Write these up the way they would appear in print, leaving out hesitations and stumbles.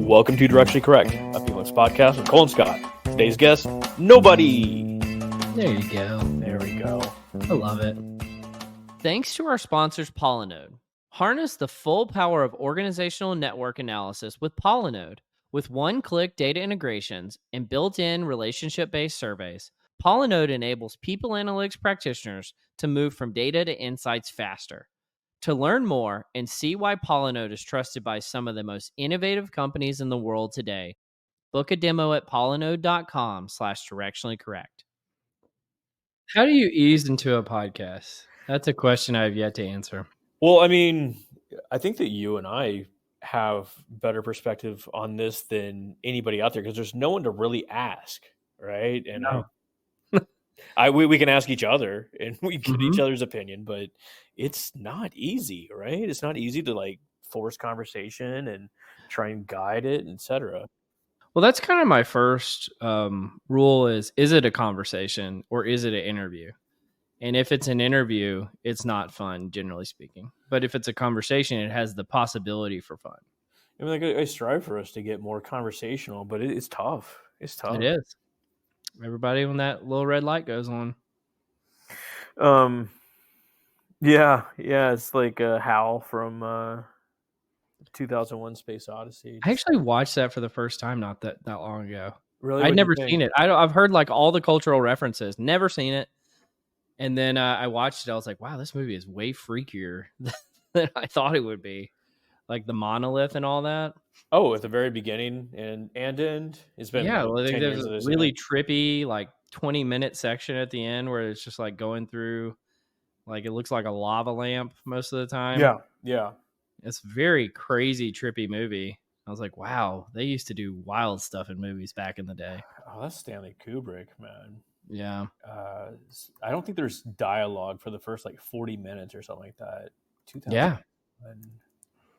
Welcome to Directionally Correct, a Felix podcast with Cole and Scott. Today's guest, nobody. There you go. There we go. I love it. Thanks to our sponsors, Pollinode. Harness the full power of organizational network analysis with Pollinode. With one-click data integrations and built-in relationship-based surveys, Pollinode enables people analytics practitioners to move from data to insights faster. To learn more and see why Pollinode is trusted by some of the most innovative companies in the world today, book a demo at pollinode.com/directionallycorrect. How do you ease into a podcast? That's a question I have yet to answer. Well, I mean, I think that you and I have better perspective on this than anybody out there because there's no one to really ask, right? And No. we can ask each other and we get each other's opinion, but it's not easy, right? It's not easy to like force conversation and try and guide it, etc. Well, that's kind of my first rule is it a conversation or is it an interview? And if it's an interview, it's not fun, generally speaking. But if it's a conversation, it has the possibility for fun. I mean, like I strive for us to get more conversational, but it's tough. It's tough. It is. Everybody when that little red light goes on. Yeah, it's like Hal from 2001: Space Odyssey. I actually watched that for the first time not that long ago. Really? I'd never seen it. I've heard like all the cultural references, never seen it. And then I watched it. I was like, wow, this movie is way freakier than I thought it would be. Like the monolith and all that. Oh, at the very beginning and end. It's been I like think 10 there's years a of really trippy, like 20-minute section at the end where it's just like going through, like it looks like a lava lamp most of the time. Yeah. It's a very crazy, trippy movie. I was like, wow, they used to do wild stuff in movies back in the day. Oh, that's Stanley Kubrick, man. Yeah. I don't think there's dialogue for the first like 40 minutes or something like that. 2000. Yeah.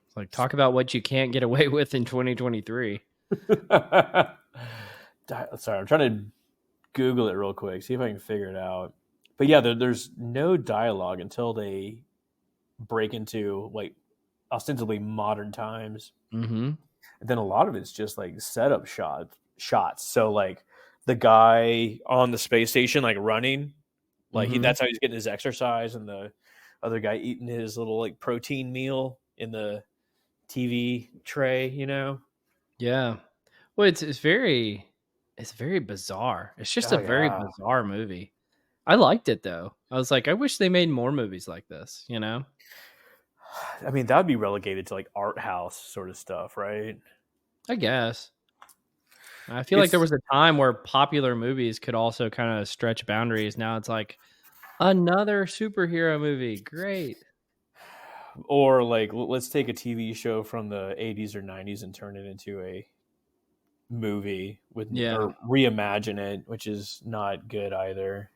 It's like, talk about what you can't get away with in 2023. Sorry, I'm trying to Google it real quick, see if I can figure it out. But yeah, there's no dialogue until they break into like ostensibly modern times. Mm-hmm. And then a lot of it's just like setup shots. So like the guy on the space station, like running, like that's how he's getting his exercise, and the other guy eating his little like protein meal in the TV tray, you know? Yeah. Well, it's very bizarre. It's just a very bizarre movie. I liked it though. I was like, I wish they made more movies like this, you know? I mean, that would be relegated to like art house sort of stuff, right? I guess. I feel like there was a time where popular movies could also kind of stretch boundaries. Now it's like another superhero movie. Great. Or like, let's take a TV show from the 80s or 90s and turn it into a movie with or reimagine it, which is not good either.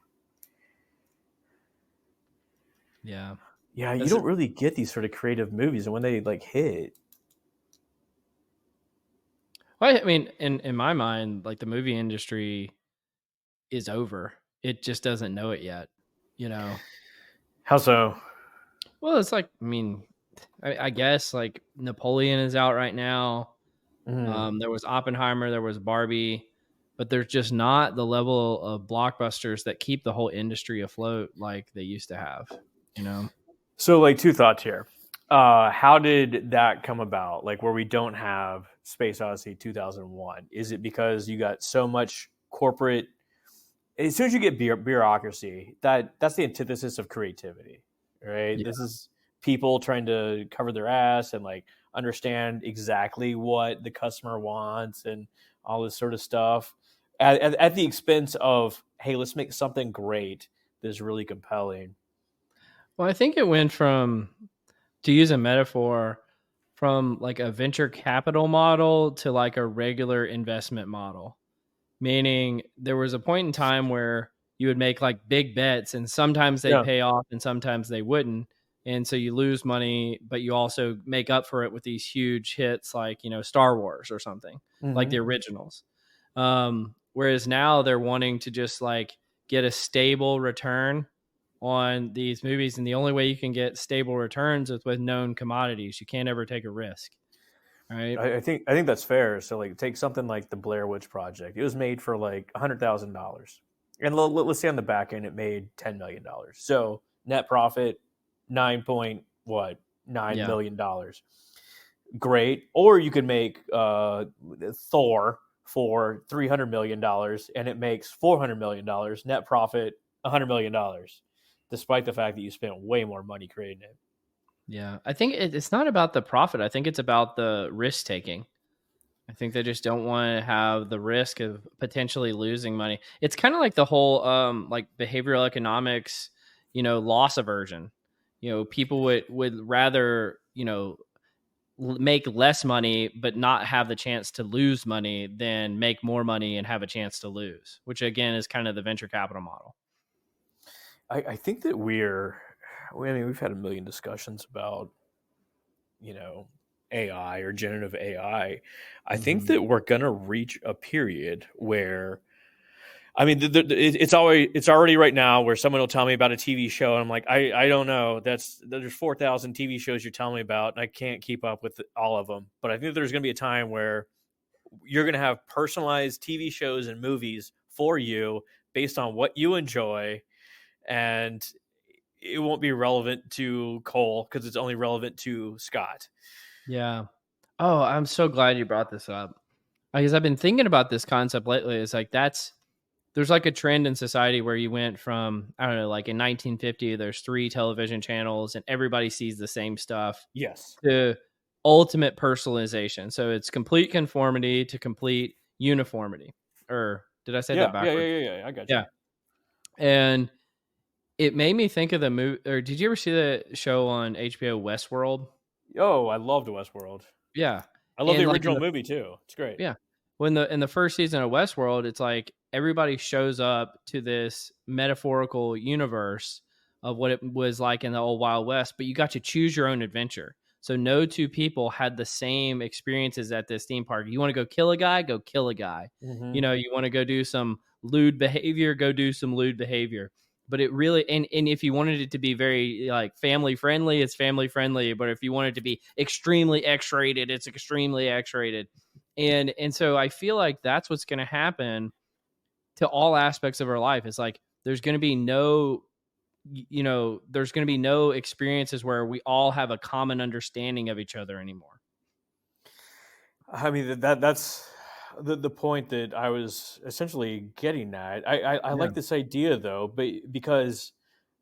Yeah. Yeah, you don't really get these sort of creative movies, and when they like hit. Well, I mean, in my mind, like the movie industry is over. It just doesn't know it yet, you know? How so? Well, it's like, I mean, I guess like Napoleon is out right now. There was Oppenheimer, there was Barbie, but there's just not the level of blockbusters that keep the whole industry afloat like they used to have, you know? So like two thoughts here. How did that come about? Like where we don't have Space Odyssey 2001? Is it because you got so much corporate? As soon as you get bureaucracy, that's the antithesis of creativity, right? Yeah. This is people trying to cover their ass and like understand exactly what the customer wants and all this sort of stuff at the expense of, hey, let's make something great that's really compelling. Well, I think it went from, to use a metaphor, from like a venture capital model to like a regular investment model. Meaning there was a point in time where you would make like big bets and sometimes they pay off and sometimes they wouldn't. And so you lose money, but you also make up for it with these huge hits like, you know, Star Wars or something, like the originals. Whereas now they're wanting to just like get a stable return on these movies. And the only way you can get stable returns is with known commodities. You can't ever take a risk. right? I think that's fair. So like, take something like the Blair Witch Project. It was made for like $100,000, and let's say on the back end it made $10 million. So net profit 9.9 million dollars. Great. Or you could make Thor for $300 million, and it makes $400 million. Net profit $100 million, despite the fact that you spent way more money creating it. Yeah, I think it's not about the profit. I think it's about the risk taking. I think they just don't want to have the risk of potentially losing money. It's kind of like the whole like behavioral economics, loss aversion. People would rather, make less money but not have the chance to lose money than make more money and have a chance to lose, which again is kind of the venture capital model. I think that we've had a million discussions about, AI or generative AI. I think that we're going to reach a period where, I mean, it's already right now where someone will tell me about a TV show, and I'm like, I don't know. There's 4,000 TV shows you're telling me about, and I can't keep up with all of them. But I think there's going to be a time where you're going to have personalized TV shows and movies for you based on what you enjoy, and it won't be relevant to Cole because it's only relevant to Scott. Yeah. Oh, I'm so glad you brought this up, because I've been thinking about this concept lately. It's like there's like a trend in society where you went from, I don't know, like in 1950, there's 3 television channels and everybody sees the same stuff, Yes. to ultimate personalization. So it's complete conformity to complete uniformity. Or did I say that backwards? Yeah. I got you. Yeah. And it made me think of the movie. Or did you ever see the show on HBO, Westworld? Oh, I loved Westworld. Yeah. I love the And like original movie too. It's great. yeah. When in the first season of Westworld, it's like everybody shows up to this metaphorical universe of what it was like in the old Wild West, but you got to choose your own adventure. So no two people had the same experiences at this theme park. You want to go kill a guy, go kill a guy. Mm-hmm. You want to go do some lewd behavior, go do some lewd behavior. But it really, and if you wanted it to be very like family friendly, it's family friendly. But if you wanted to be extremely X-rated, it's extremely X-rated. And so I feel like that's what's going to happen to all aspects of our life. It's like there's going to be no experiences where we all have a common understanding of each other anymore. I mean, that's the point that I was essentially getting at. I like this idea though, but because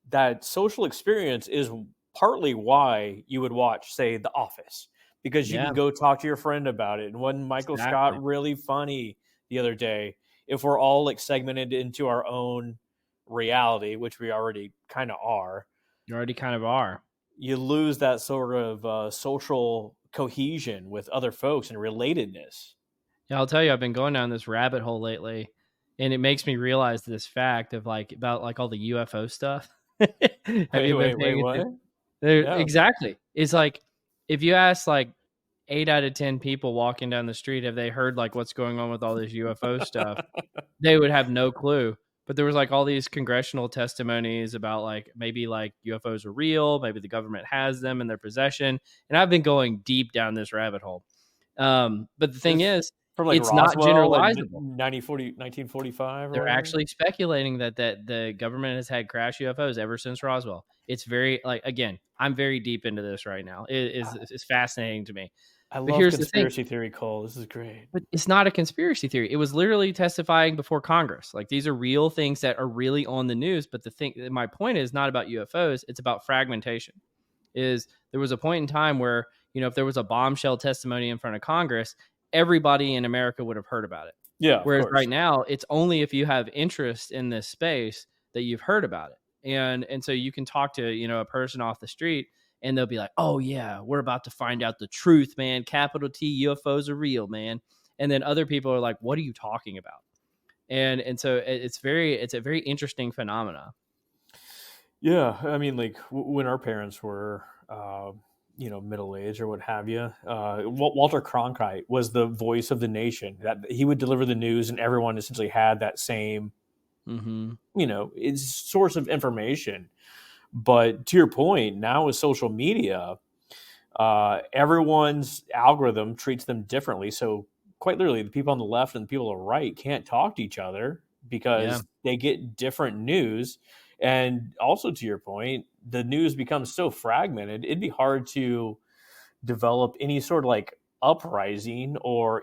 that social experience is partly why you would watch, say, The Office, because you can go talk to your friend about it. And wasn't Michael Scott really funny the other day? If we're all like segmented into our own reality, which we already kind of are, you lose that sort of social cohesion with other folks and relatedness. Yeah, I'll tell you, I've been going down this rabbit hole lately, and it makes me realize this fact of about all the UFO stuff. Wait, what? Yeah. Exactly. It's like if you ask like 8 out of 10 people walking down the street, have they heard like what's going on with all this UFO stuff? They would have no clue. But there was like all these congressional testimonies about like maybe like UFOs are real, maybe the government has them in their possession, and I've been going deep down this rabbit hole. But the thing is, from like it's Roswell, not generalizable. 1945. They're actually speculating that the government has had crash UFOs ever since Roswell. It's very like, again, I'm very deep into this right now. It's fascinating to me. I love conspiracy theory, Cole. This is great. But it's not a conspiracy theory. It was literally testifying before Congress. Like these are real things that are really on the news. But my point is not about UFOs. It's about fragmentation. There was a point in time where, if there was a bombshell testimony in front of Congress, everybody in America would have heard about it. Yeah. Whereas right now, it's only if you have interest in this space that you've heard about it. And so you can talk to, a person off the street and they'll be like, oh yeah, we're about to find out the truth, man. Capital T, UFOs are real, man. And then other people are like, what are you talking about? And so it's a very interesting phenomena. Yeah. I mean, like when our parents were, middle age or what have you, Walter Cronkite was the voice of the nation. That he would deliver the news, and everyone essentially had that same, source of information. But to your point, now with social media, Everyone's algorithm treats them differently. So quite literally, the people on the left and the people on the right can't talk to each other Yeah. because they get different news. And also, to your point, the news becomes so fragmented, it'd be hard to develop any sort of like uprising or,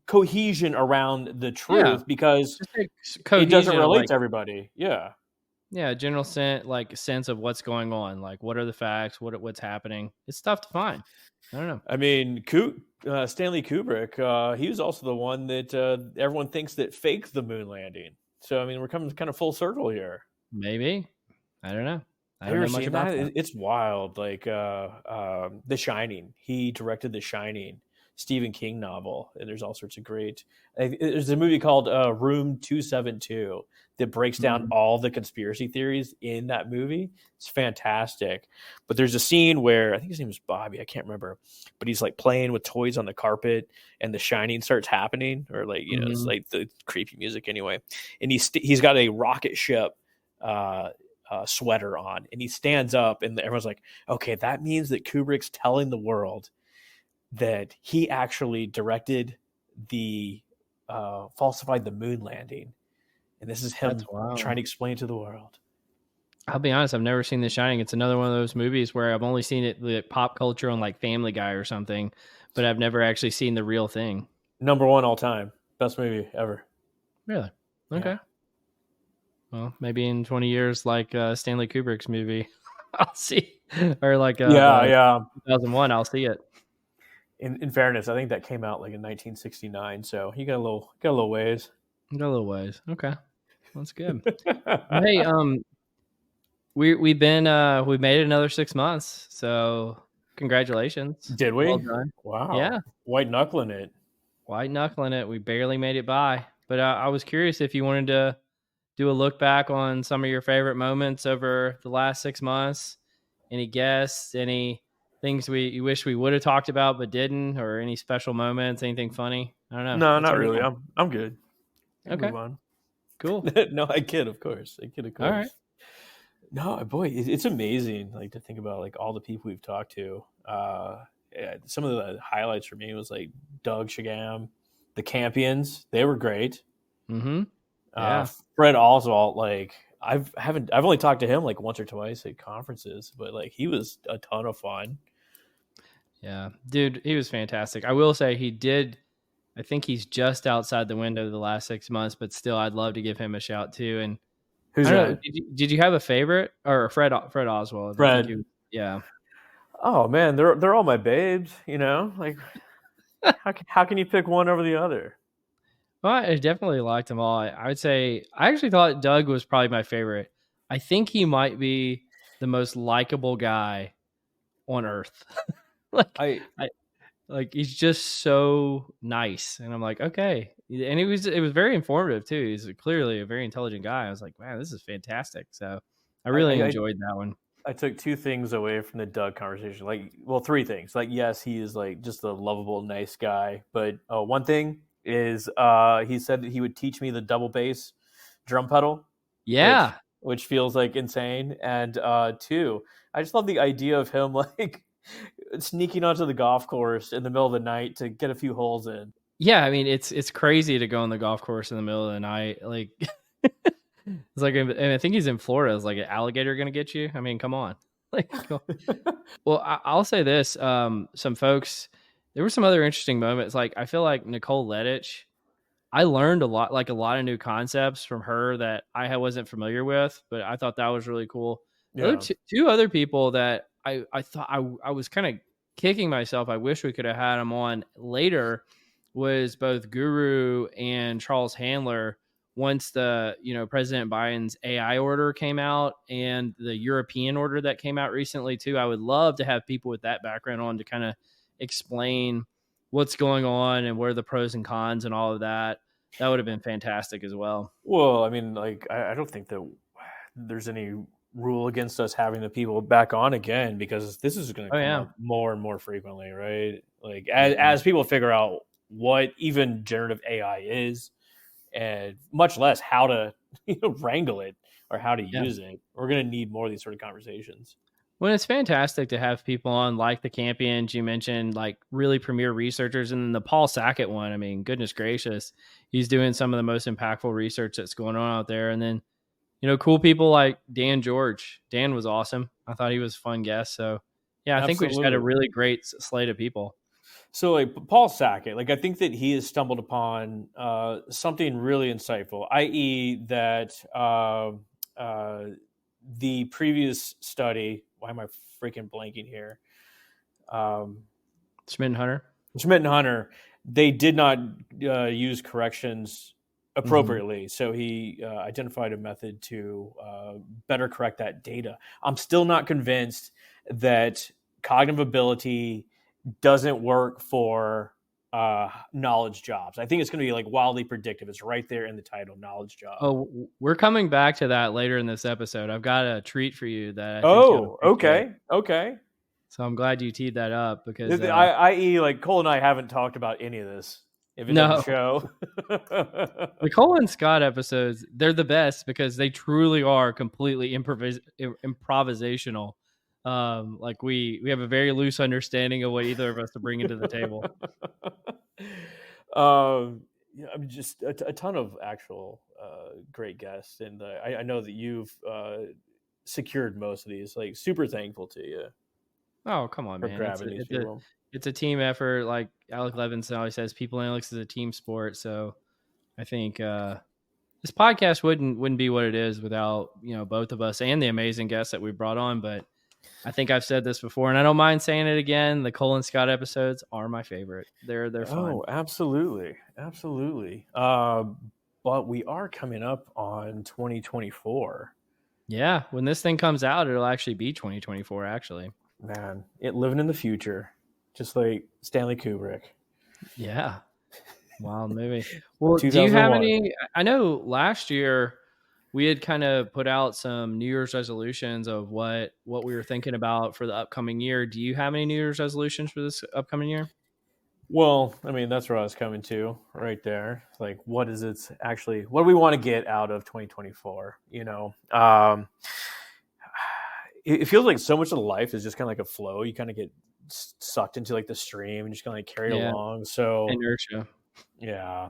cohesion around the Yeah. truth because Just like it doesn't cohesion of relate like, to everybody. Yeah. yeah, general sense of what's going on. Like, what are the facts? What's happening? It's tough to find. I don't know. I mean, Stanley Kubrick, he was also the one that everyone thinks that faked the moon landing. So, I mean, we're coming kind of full circle here. Maybe. I don't know. I Have don't you know ever much seen about that? that. It's wild. Like The Shining. He directed The Shining, Stephen King novel, and there's all sorts of great. There's a movie called Room 272 that breaks down Mhm. all the conspiracy theories in that movie. It's fantastic. But there's a scene where I think his name is Bobby. I can't remember, but he's like playing with toys on the carpet, and The Shining starts happening, or like it's Mhm. like the creepy music anyway. And he's got a rocket ship. Sweater on, and he stands up, and everyone's like, okay, that means that Kubrick's telling the world that he actually directed the falsified the moon landing, and this is That's him trying wild. to explain to the world. I'll be honest, I've never seen The Shining. It's another one of those movies where I've only seen it the pop culture on like Family Guy or something, but I've never actually seen the real thing. Number one all time, best movie ever. Really? Yeah, Okay. Well, maybe in 20 years, like Stanley Kubrick's movie, I'll see, or like yeah, the yeah. 2001, I'll see it. In fairness, I think that came out like in 1969, so he got a little ways. Got a little ways. Okay, that's good. Well, hey, we made it another 6 months, so congratulations. Did Well we? done. Yeah, Wow, white knuckling it. white knuckling it. We barely made it by, but I was curious if you wanted to do a look back on some of your favorite moments over the last 6 months. Any guests? Any things you wish we would have talked about but didn't, or any special moments? Anything funny? I don't know. No, Let's not hear it really. all. I'm good. I can Okay, move on. cool. No, I kid, of course. I kid, of All right. course. No, boy, it's amazing. Like to think about like all the people we've talked to. Yeah, some of the highlights for me was like Doug Shagam, the Campions. They were great. Mm-hmm. Yeah. Fred Oswalt. Like I've only talked to him like once or twice at conferences, but like he was a ton of fun. Yeah. Dude, he was fantastic. I will say he did. I think he's just outside the window the last 6 months, but still, I'd love to give him a shout too. And Who's I don't know. that? Did you have a favorite or Fred Oswald? I think Fred. you. Yeah. Oh man, they're all my babes. Like how can you pick one over the other? Well, I definitely liked them all. I would say I actually thought Doug was probably my favorite. I think he might be the most likable guy on earth. like, I I like he's just so nice, and I'm like, okay. And it was very informative too. He's clearly a very intelligent guy. I was like, man, this is fantastic. So I I, really I enjoyed that one. I took two things away from the Doug conversation. Like, well, three things. Like, yes, he is like just a lovable, nice guy. But one thing is, he said that he would teach me the double bass drum pedal, which Yeah, which feels like insane. And two, I just love the idea of him like sneaking onto the golf course in the middle of the night to get a few holes in. yeah. I mean, it's crazy to go on the golf course in the middle of the night. Like, it's like, and I think he's in Florida. Is like an alligator going to get you? I mean, come on. Like, well, I'll say this: some folks, there were some other interesting moments. Like, I feel like Nicole Lettich. I learned a lot, like a lot of new concepts from her that I wasn't familiar with, but I thought that was really cool. The other Yeah, two other people that I thought I was kind of kicking myself. I wish we could have had them on later. Was both Guru and Charles Handler once the President Biden's AI order came out and the European order that came out recently too. I would love to have people with that background on to kind of explain what's going on and what are the pros and cons and all of that. That would have been fantastic as well. well, I mean, like, I don't think that there's any rule against us having the people back on again because this is going to Oh come yeah. up more and more frequently, right? Like, Yeah. as people figure out what even generative AI is and much less how to wrangle it or how to Yeah. use it. We're going to need more of these sort of conversations. Well, it's fantastic to have people on like the Campions you mentioned, like really premier researchers, and then the Paul Sackett one. I mean, goodness gracious, he's doing some of the most impactful research that's going on out there. And then, cool people like Dan George. Dan was awesome. I thought he was a fun guest. So, yeah, I think we just had a Absolutely. really great slate of people. So, like Paul Sackett, like I think that he has stumbled upon something really insightful, i.e., that the previous study. Why am I freaking blanking here? Schmidt and Hunter. Schmidt and Hunter, they did not use corrections appropriately. So he identified a method to better correct that data. I'm still not convinced that cognitive ability doesn't work for knowledge jobs. I think it's going to be like wildly predictive. It's right there in the title, knowledge job. Oh, we're coming back to that later in this episode. I've got a treat for you that I think you'll appreciate. Okay. So I'm glad you teed that up because i.e., like Cole and I haven't talked about any of this. If it doesn't show. The Cole and Scott episodes, they're the best because they truly are completely improvisational. Like we have a very loose understanding of what either of us are bringing to the table. Yeah, I mean, just a ton of actual great guests, and I know that you've secured most of these. Like, super thankful to you. Oh, come on, man! It's a team effort. Like Alec Levinson always says, people analytics is a team sport. So I think this podcast wouldn't be what it is without both of us and the amazing guests that we brought on. But I think I've said this before, and I don't mind saying it again. The Cole and Scott episodes are my favorite. They're fun. Oh, absolutely. But we are coming up on 2024. Yeah, when this thing comes out, it'll actually be 2024. Actually, man, living in the future, just like Stanley Kubrick. Yeah, wild movie. Well, do you have any? I know last year we had kind of put out some New Year's resolutions of what we were thinking about for the upcoming year. Do you have any New Year's resolutions for this upcoming year? Well, I mean, that's where I was coming to right there. Like, what do we want to get out of 2024? It feels like so much of life is just kind of like a flow. You kind of get sucked into like the stream and just kind of like carried along. So inertia. Yeah.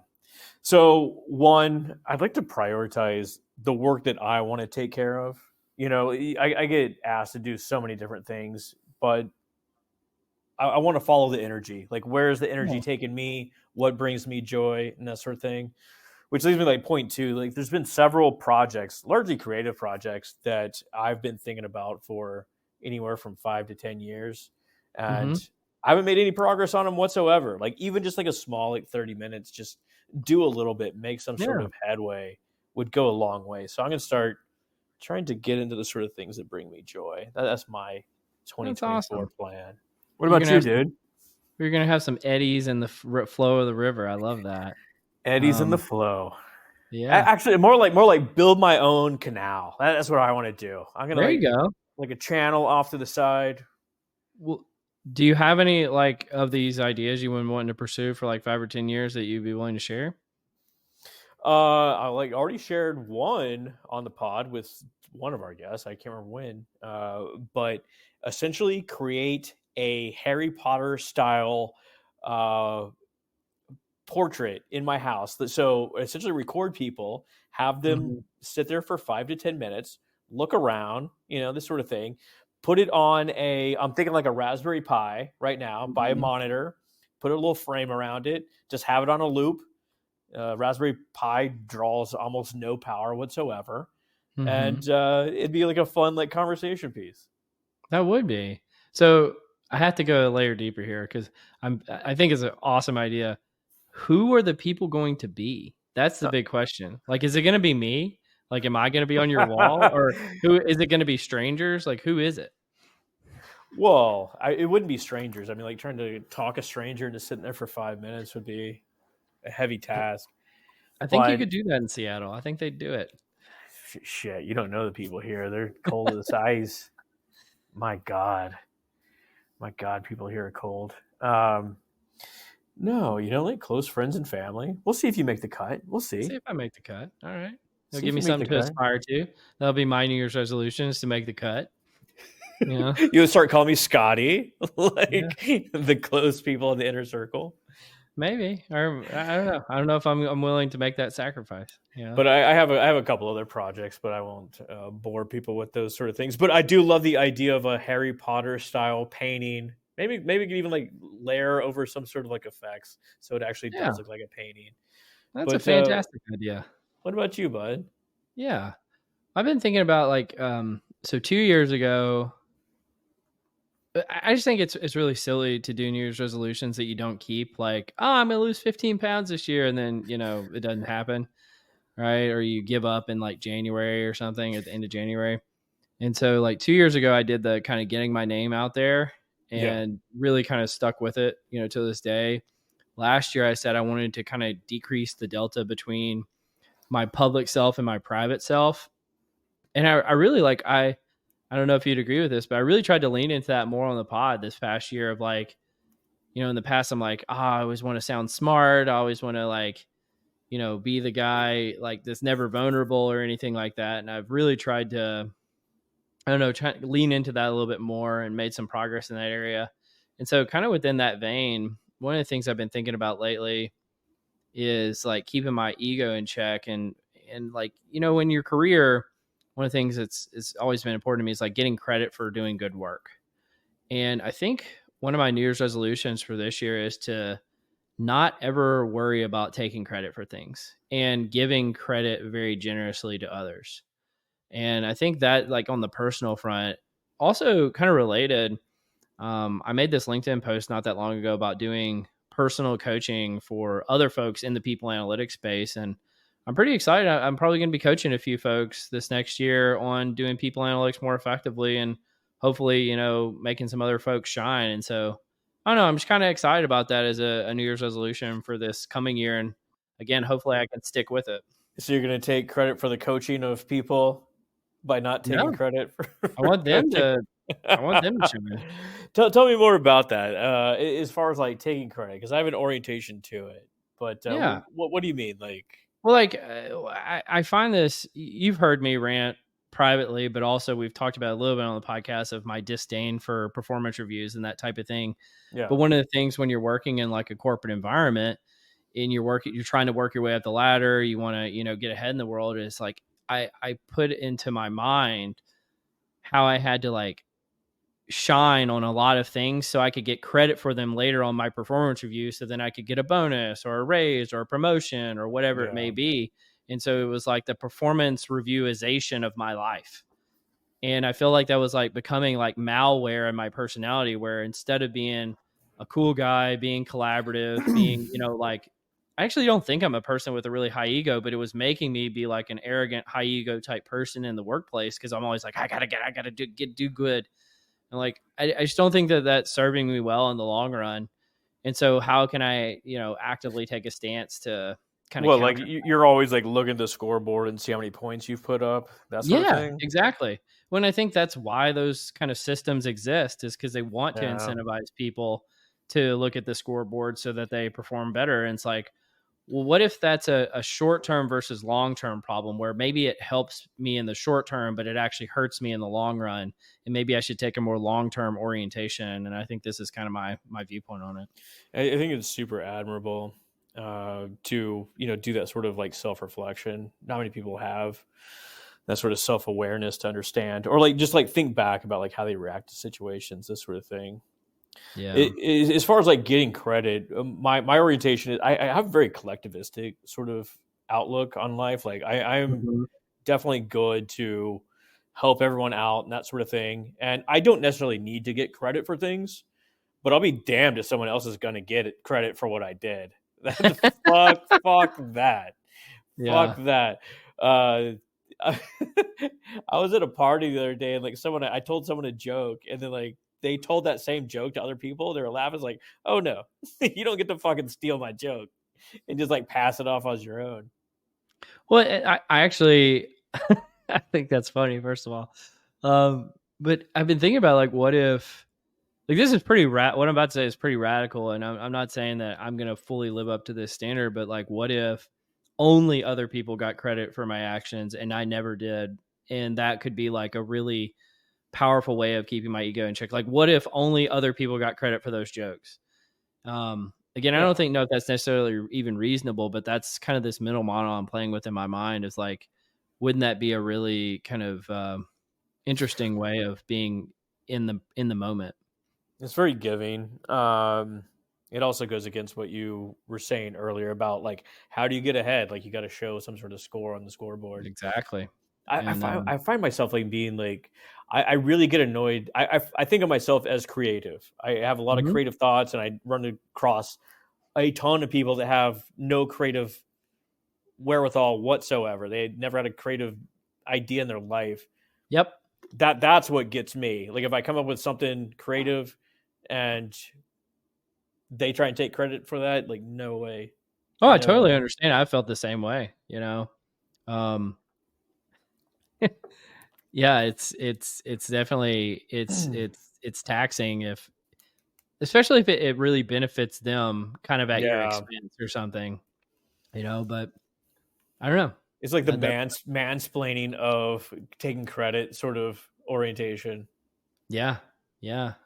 So one, I'd like to prioritize the work that I want to take care of. I get asked to do so many different things, but I want to follow the energy. Like, where's the energy taking me? What brings me joy and that sort of thing? Which leads me to like point two. Like, there's been several projects, largely creative projects, that I've been thinking about for anywhere from 5 to 10 years. And I haven't made any progress on them whatsoever. Like, even just like a small, like 30 minutes, just do a little bit, make some sort of headway would go a long way. So I'm going to start trying to get into the sort of things that bring me joy. That's my 2024 plan. What about you, dude? We're going to have some eddies in the flow of the river. I love that. Eddies in the flow. Yeah. Actually, more like build my own canal. That's what I want to do. I'm going to go. Like a channel off to the side. Well, do you have any like of these ideas you would want to pursue for like 5 or 10 years that you'd be willing to share? I already shared one on the pod with one of our guests. I can't remember when, but essentially create a Harry Potter style portrait in my house. So essentially record people, have them sit there for 5 to 10 minutes, look around, this sort of thing. Put it on I'm thinking like a Raspberry Pi right now, buy a monitor, put a little frame around it, just have it on a loop. Raspberry Pi draws almost no power whatsoever. And it'd be like a fun like conversation piece. That would be. So I have to go a layer deeper here because I think it's an awesome idea. Who are the people going to be? That's the big question. Like, is it going to be me? Like, am I going to be on your wall, or who is it going to be? Strangers? Like, who is it? Well, it wouldn't be strangers. I mean, like trying to talk a stranger into sitting there for 5 minutes would be a heavy task. I think you could do that in Seattle. I think they'd do it. Shit, you don't know the people here. They're cold as ice. My God, people here are cold. No, like close friends and family. We'll see if you make the cut. We'll See see. if I make the cut. All right. They'll See give if me you make the something to cut. aspire to. That'll be my New Year's resolutions to make the cut. Yeah. You'll start calling me Scotty, Yeah. like the close people in the inner circle. Maybe. Or I don't know. I don't know if I'm willing to make that sacrifice. Yeah. But I have a couple other projects, but I won't bore people with those sort of things. But I do love the idea of a Harry Potter style painting. Maybe we could even like layer over some sort of like effects, so it actually Yeah. does look like a painting. That's a But fantastic idea. what about you, bud? Yeah. I've been thinking about like so 2 years ago, I just think it's really silly to do New Year's resolutions that you don't keep. Like, oh, I'm gonna lose 15 pounds this year, and then it doesn't happen, right? Or you give up in like January or something at the end of January. And so, like 2 years ago, I did the kind of getting my name out there Yeah, and really kind of stuck with it, to this day. Last year, I said I wanted to kind of decrease the delta between my public self and my private self, and I really like I don't know if you'd agree with this, but I really tried to lean into that more on the pod this past year of like, in the past, I'm like, I always want to sound smart. I always want to like, be the guy like that's never vulnerable or anything like that. And I've really tried to, I don't know, try to lean into that a little bit more and made some progress in that area. And so kind of within that vein, one of the things I've been thinking about lately is like keeping my ego in check and like, in your career, one of the things that's it's always been important to me is like getting credit for doing good work. And I think one of my New Year's resolutions for this year is to not ever worry about taking credit for things and giving credit very generously to others. And I think that like on the personal front, also kind of related, I made this LinkedIn post not that long ago about doing personal coaching for other folks in the people analytics space. And I'm pretty excited. I'm probably going to be coaching a few folks this next year on doing people analytics more effectively and hopefully, making some other folks shine. And so I don't know, I'm just kind of excited about that as a New Year's resolution for this coming year. And again, hopefully I can stick with it. so you're going to take credit for the coaching of people by not taking No, credit for I want them coaching? to, I want them to shine. Tell me more about that. As far as like taking credit, because I have an orientation to it. But Yeah. what do you mean? Like, Well, like I find this. You've heard me rant privately, but also we've talked about a little bit on the podcast of my disdain for performance reviews and that type of thing. yeah, But one of the things when you're working in like a corporate environment and you're trying to work your way up the ladder, you want to get ahead in the world. Is like I put into my mind how I had to like shine on a lot of things so I could get credit for them later on my performance review. So then I could get a bonus or a raise or a promotion or whatever it may yeah, be. And so it was like the performance reviewization of my life. And I feel like that was like becoming like malware in my personality, where instead of being a cool guy, being collaborative, being, like, I actually don't think I'm a person with a really high ego, but it was making me be like an arrogant, high ego type person in the workplace. Cause I'm always like, I gotta do good. And like, I just don't think that that's serving me well in the long run. And so how can I, actively take a stance to kind of Well, like counter? you're always like looking at the scoreboard and see how many points you've put up, that sort of Yeah, thing. exactly. When I think that's why those kind of systems exist is because they want to Yeah. incentivize people to look at the scoreboard so that they perform better. And it's like, well, what if that's a short term versus long term problem where maybe it helps me in the short term, but it actually hurts me in the long run? And maybe I should take a more long term orientation. And I think this is kind of my viewpoint on it. I think it's super admirable to do that sort of like self reflection. Not many people have that sort of self awareness to understand, or like just like think back about like how they react to situations, this sort of thing. Yeah. As far as like getting credit, my orientation is I have a very collectivistic sort of outlook on life. Like I'm Mhm. definitely good to help everyone out and that sort of thing. And I don't necessarily need to get credit for things, but I'll be damned if someone else is going to get credit for what I did. Fuck that. Fuck Yeah. that. Uh, I was at a party the other day and like I told someone a joke and then like they told that same joke to other people. They were laughing. It's like, oh no, you don't get to fucking steal my joke and just like pass it off as your own. Well, I actually, I think that's funny, first of all. But I've been thinking about like, what if like this is pretty what I'm about to say is pretty radical, and I'm not saying that I'm gonna fully live up to this standard, but like, what if only other people got credit for my actions and I never did? And that could be like a really powerful way of keeping my ego in check. Like, what if only other people got credit for those jokes? Again, I don't think if that's necessarily even reasonable, but that's kind of this mental model I'm playing with in my mind. Is like, wouldn't that be a really kind of interesting way of being in the moment? It's very giving. It also goes against what you were saying earlier about like, how do you get ahead? Like, you got to show some sort of score on the scoreboard. Exactly. I find myself like being like, I really get annoyed. I think of myself as creative. I have a lot of creative thoughts, and I run across a ton of people that have no creative wherewithal whatsoever. They never had a creative idea in their life. Yep. That's what gets me. Like, if I come up with something creative and they try and take credit for that, like, no way. Oh, I totally understand. I felt the same way, you know. Yeah, it's definitely it's taxing, especially if it really benefits them kind of at your expense or something, you know. But I don't know. It's like the mansplaining of taking credit sort of orientation. Yeah.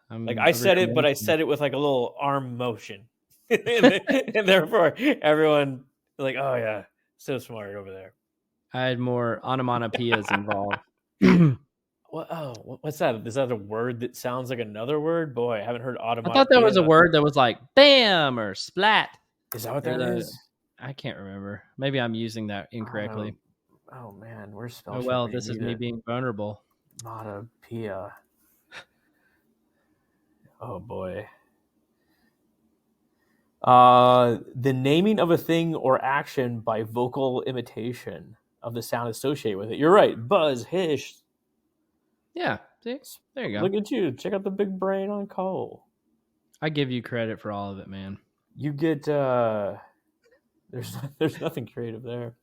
Like, I said it, but I said it with like a little arm motion. and therefore everyone like, oh yeah, so smart over there. I had more onomatopoeias involved. What's that? Is that a word that sounds like another word? Boy, I haven't heard onomatopoeia. I thought that was a word that was like bam or splat. Is that what that is? I can't remember. Maybe I'm using that incorrectly. Oh man, where's spell? Oh well, this is me being vulnerable. Onomatopoeia. Oh boy. The naming of a thing or action by vocal imitation of the sound associated with it. You're right. Buzz, hiss. Yeah. See? There you go. Look at you. Check out the big brain on Cole. I give you credit for all of it, man. You get there's nothing creative there.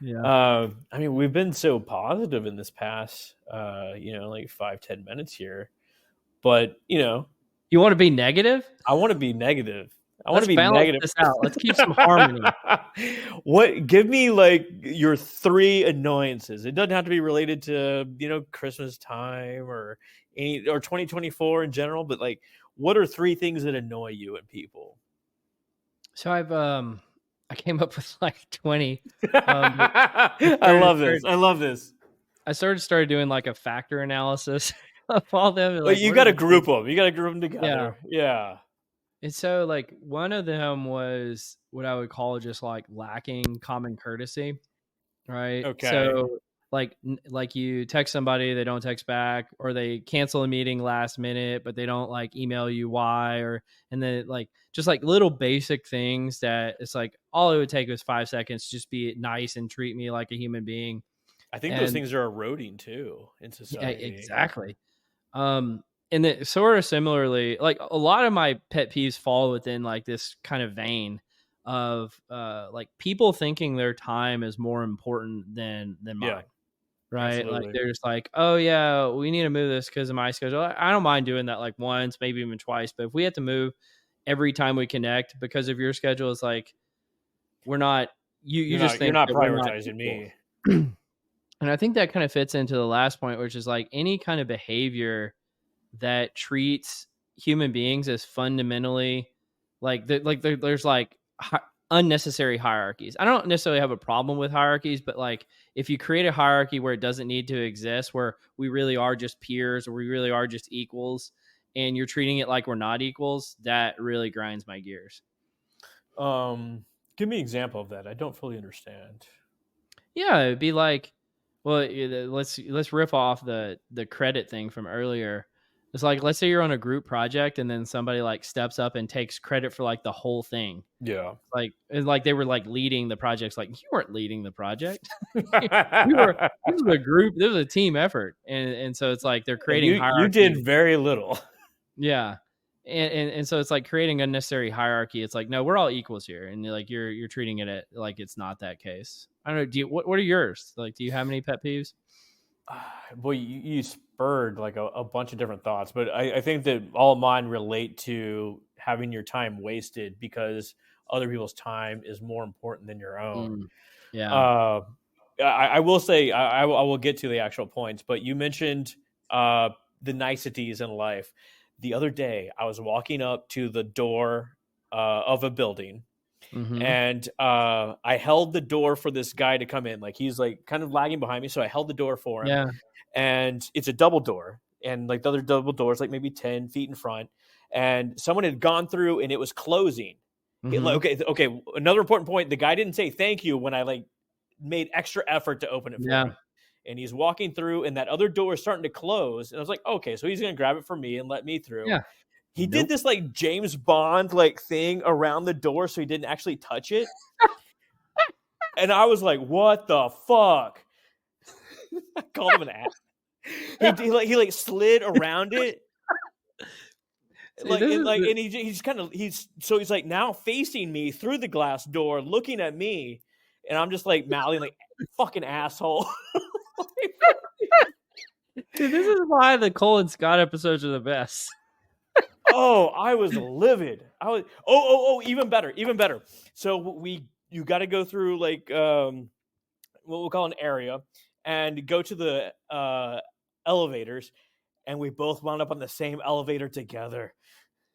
Yeah. I mean, we've been so positive in this past like 5-10 minutes here. But, you want to be negative? I want to be negative. Let's balance this out. Let's keep some harmony. Give me like your 3 annoyances. It doesn't have to be related to, Christmas time or 2024 in general, but like, what are 3 things that annoy you in people? So I came up with like 20. I love this. I started doing like a factor analysis of all them. Like, you got to group them. You got to group them together. Yeah. And so, like, one of them was what I would call just like lacking common courtesy, right? Okay. So, like you text somebody, they don't text back, or they cancel a meeting last minute, but they don't like email you why, and then like just like little basic things that it's like all it would take was 5 seconds, just be nice and treat me like a human being. I think those things are eroding too in society. Yeah, exactly. And then sort of similarly, like a lot of my pet peeves fall within like this kind of vein of like people thinking their time is more important than mine. Yeah, right. absolutely. Like they're just like, oh yeah, we need to move this because of my schedule. I don't mind doing that like once, maybe even twice, but if we have to move every time we connect because of your schedule, it's like we're not you're not prioritizing me. And I think that kind of fits into the last point, which is like any kind of behavior that treats human beings as fundamentally there's like unnecessary hierarchies. I don't necessarily have a problem with hierarchies, but like if you create a hierarchy where it doesn't need to exist, where we really are just peers or we really are just equals, and you're treating it like we're not equals, that really grinds my gears. Give me an example of that. I don't fully understand. Yeah, it'd be like, well, let's riff off the credit thing from earlier. It's like, let's say you're on a group project and then somebody like steps up and takes credit for like the whole thing. Yeah. It's like they were like leading the project. It's like, you weren't leading the project. This was a group. This was a team effort. And so it's like they're creating hierarchy. You did very little. Yeah. And so it's like creating unnecessary hierarchy. It's like, no, we're all equals here. And you're treating it like it's not that case. I don't know. What are yours? Like, do you have any pet peeves? Boy, you spurred like a bunch of different thoughts, but I think that all of mine relate to having your time wasted because other people's time is more important than your own. Mm, yeah. Uh, I will say I will get to the actual points, but you mentioned uh, the niceties in life. The other day, I was walking up to the door of a building, Mm-hmm. and I held the door for this guy to come in. Like he's like kind of lagging behind me, so I held the door for him. Yeah. And it's a double door, and like the other double doors, like maybe 10 feet in front, and someone had gone through and it was closing. Mm-hmm. Okay. Another important point: the guy didn't say thank you when I like made extra effort to open it for Yeah. him. And he's walking through, and that other door is starting to close. And I was like, okay, so he's gonna grab it for me and let me through. Yeah. He did Nope. this like James Bond like thing around the door, so he didn't actually touch it. And I was like, what the fuck? I called him an ass. He like slid around it. See, this is And he's like now facing me through the glass door, looking at me, and I'm just like mouthing like fucking asshole. See, this is why the Cole and Scott episodes are the best. Oh, I was livid. I was even better. So you got to go through like what we'll call an area and go to the elevators, and we both wound up on the same elevator together.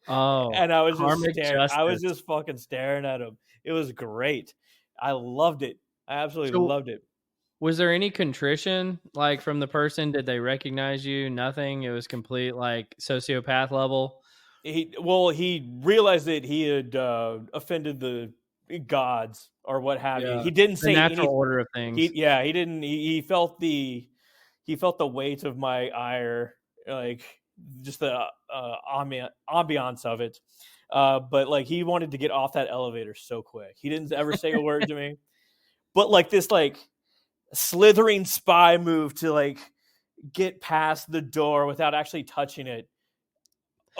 Oh, And I was just karmic staring. I was justice. just fucking staring at him. It was great. I loved it. I absolutely So, loved it. was there any contrition, like from the person? Did they recognize you? Nothing. It was complete, like sociopath level. He realized that he had offended the gods or what have you. Yeah, He didn't the say natural anything. order of things. He didn't. He felt the weight of my ire, like just the ambiance of it. But like he wanted to get off that elevator so quick. He didn't ever say a word to me. But like this like slithering spy move to like get past the door without actually touching it.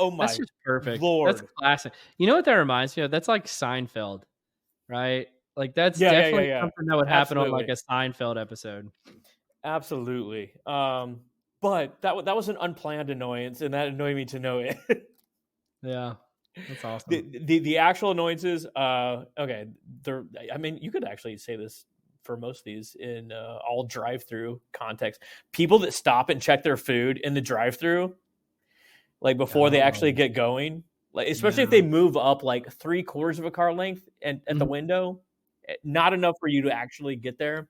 Oh That's my just perfect. That's lord. classic. You know what that reminds me of? That's like Seinfeld, right? Like that's definitely Yeah. something that would happen on like Absolutely. a Seinfeld episode. Absolutely. But that was an unplanned annoyance, and that annoyed me to no end. Yeah, that's awesome. The actual annoyances, okay, they're. I mean, you could actually say this for most of these in all drive-through context. People that stop and check their food in the drive-through, like before they actually Oh, get going, like especially if yeah. they move up like 3/4 of a car length and at the Mhm. window, not enough for you to actually get there.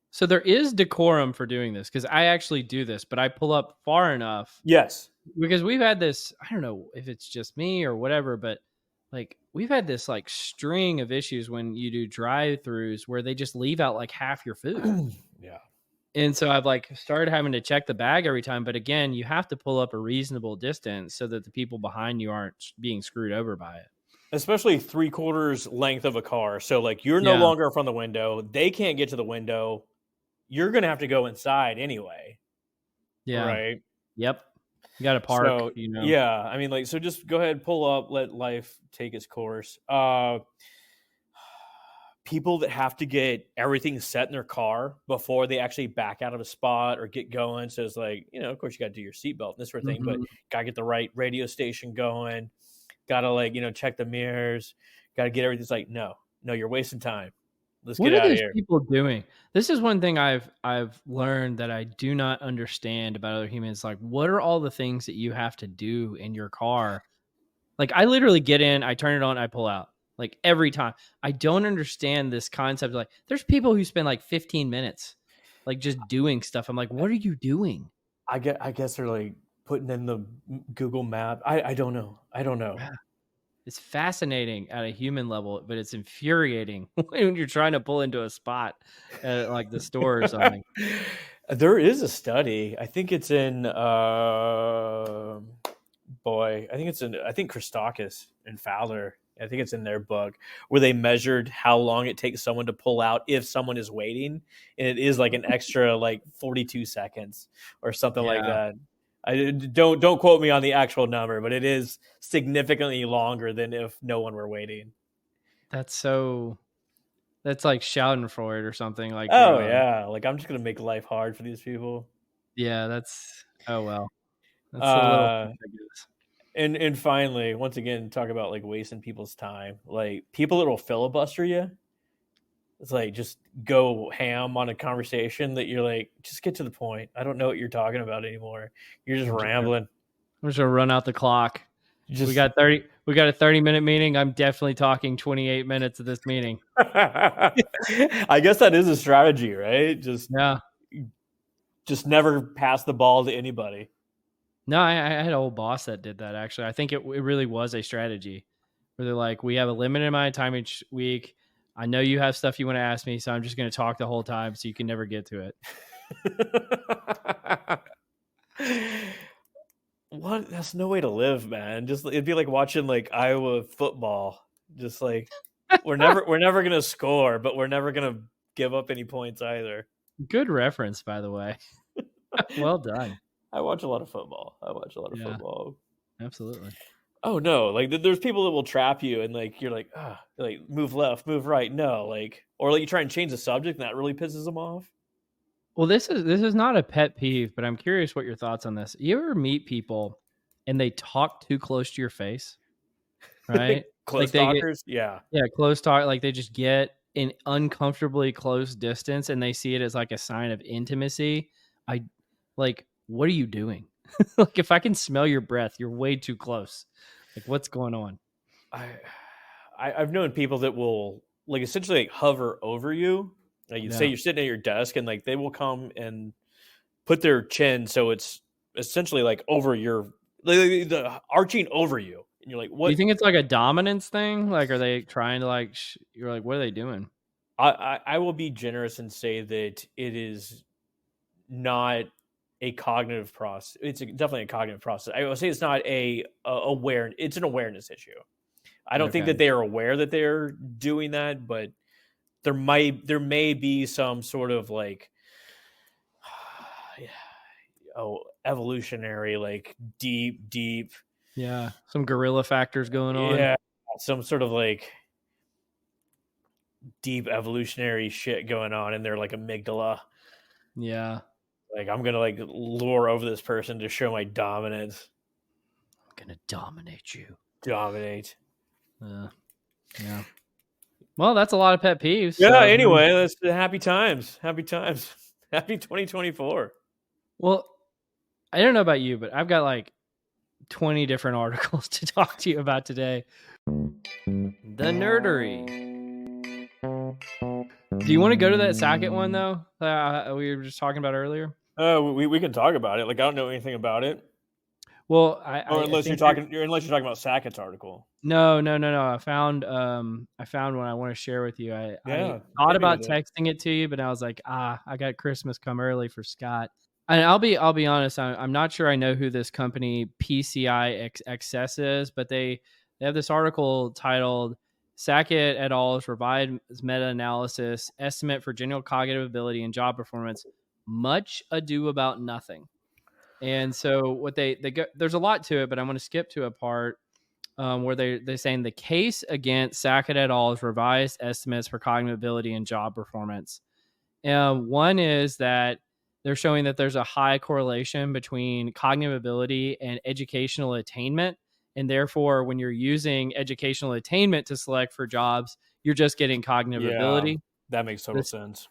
So there is decorum for doing this because I actually do this, but I pull up far enough Yes. because we've had this. I don't know if it's just me or whatever, but like we've had this like string of issues when you do drive-throughs where they just leave out like half your food. Yeah. And so I've like started having to check the bag every time. But again, you have to pull up a reasonable distance so that the people behind you aren't being screwed over by it. Especially 3/4 length of a car. So like you're no Yeah. longer from the window. They can't get to the window. You're gonna have to go inside anyway. Yeah. Right. Yep. You got to park, So you know. yeah, I mean, like, so just go ahead, pull up, let life take its course. People that have to get everything set in their car before they actually back out of a spot or get going. So it's like, of course you got to do your seatbelt and this sort of thing, but Mhm. got to get the right radio station going. Got to like, check the mirrors. Got to get everything. It's like, no, you're wasting time. Let's What get are out of those here. people doing? This is one thing I've learned that I do not understand about other humans. Like, what are all the things that you have to do in your car? Like, I literally get in, I turn it on, I pull out. Like every time. I don't understand this concept. Like, there's people who spend like 15 minutes, like just doing stuff. I'm like, what are you doing? I guess they're like putting in the Google map. I don't know. I don't know. Yeah. It's fascinating at a human level, but it's infuriating when you're trying to pull into a spot at like the store or something. There is a study. I think it's in I think Christakis and Fowler. I think it's in their book where they measured how long it takes someone to pull out if someone is waiting, and it is like an extra like 42 seconds or something like Yeah. that. I don't quote me on the actual number, but it is significantly longer than if no one were waiting. That's like Schadenfreude or something like Oh yeah, like I'm just gonna make life hard for these people. Yeah, that's oh well. That's a little Uh, I guess. and finally, once again, talk about like wasting people's time. Like people that will filibuster you. It's like just go ham on a conversation that you're like, just get to the point. I don't know what you're talking about anymore. You're just rambling. I'm just gonna run out the clock. Just We got a 30-minute meeting. I'm definitely talking 28 minutes of this meeting. I guess that is a strategy, right? Yeah. Just never pass the ball to anybody. No, I had an old boss that did that actually. I think it really was a strategy where they're like, we have a limited amount of time each week. I know you have stuff you want to ask me, so I'm just going to talk the whole time so you can never get to it. What? That's no way to live, man. Just it'd be like watching like Iowa football. Just like we're never gonna score, but we're never gonna give up any points either. Good reference, by the way. Well done. I watch a lot of football. Football. Absolutely. Oh no! Like there's people that will trap you, and like you're like, like move left, move right. No, like or like you try and change the subject, and that really pisses them off. Well, this is not a pet peeve, but I'm curious what your thoughts on this. You ever meet people and they talk too close to your face, right? Close like talkers, yeah, close talk. Like they just get in uncomfortably close distance, and they see it as like a sign of intimacy. I like, what are you doing? Like, if I can smell your breath, you're way too close. Like, what's going on? I've known people that will like essentially like hover over you. Like you say you're sitting at your desk and like they will come and put their chin so it's essentially like over your the arching over you. And you're like, what? Do you think it's like a dominance thing? Like, are they trying to like, you're like, what are they doing? I will be generous and say that it is not a cognitive process. It's definitely a cognitive process. I will say it's not it's an awareness issue. I don't think that they are aware that they're doing that, but there may be some sort of like evolutionary, like deep some gorilla factors going on. Some sort of like deep evolutionary shit going on in their like amygdala. Like I'm gonna like lure over this person to show my dominance. I'm gonna dominate you. Yeah. Well, that's a lot of pet peeves. Yeah. So. Anyway, that's happy times. Happy 2024. Well, I don't know about you, but I've got like 20 different articles to talk to you about today. The Nerdery. Do you want to go to that Sackett one though? We were just talking about earlier. We can talk about it. Like I don't know anything about it. Well, unless you're talking about Sackett's article. No. I found one I want to share with you. I thought about texting it to you, but I was like, I got Christmas come early for Scott. And I'll be honest, I'm not sure I know who this company PCI XS is, but they have this article titled Sackett et al.'s revised meta-analysis estimate for general cognitive ability and job performance. Much ado about nothing. And so what they go, there's a lot to it, but I'm going to skip to a part where they're saying the case against Sackett et al.'s revised estimates for cognitive ability and job performance. One is that they're showing that there's a high correlation between cognitive ability and educational attainment. And therefore, when you're using educational attainment to select for jobs, you're just getting cognitive ability. That makes total sense.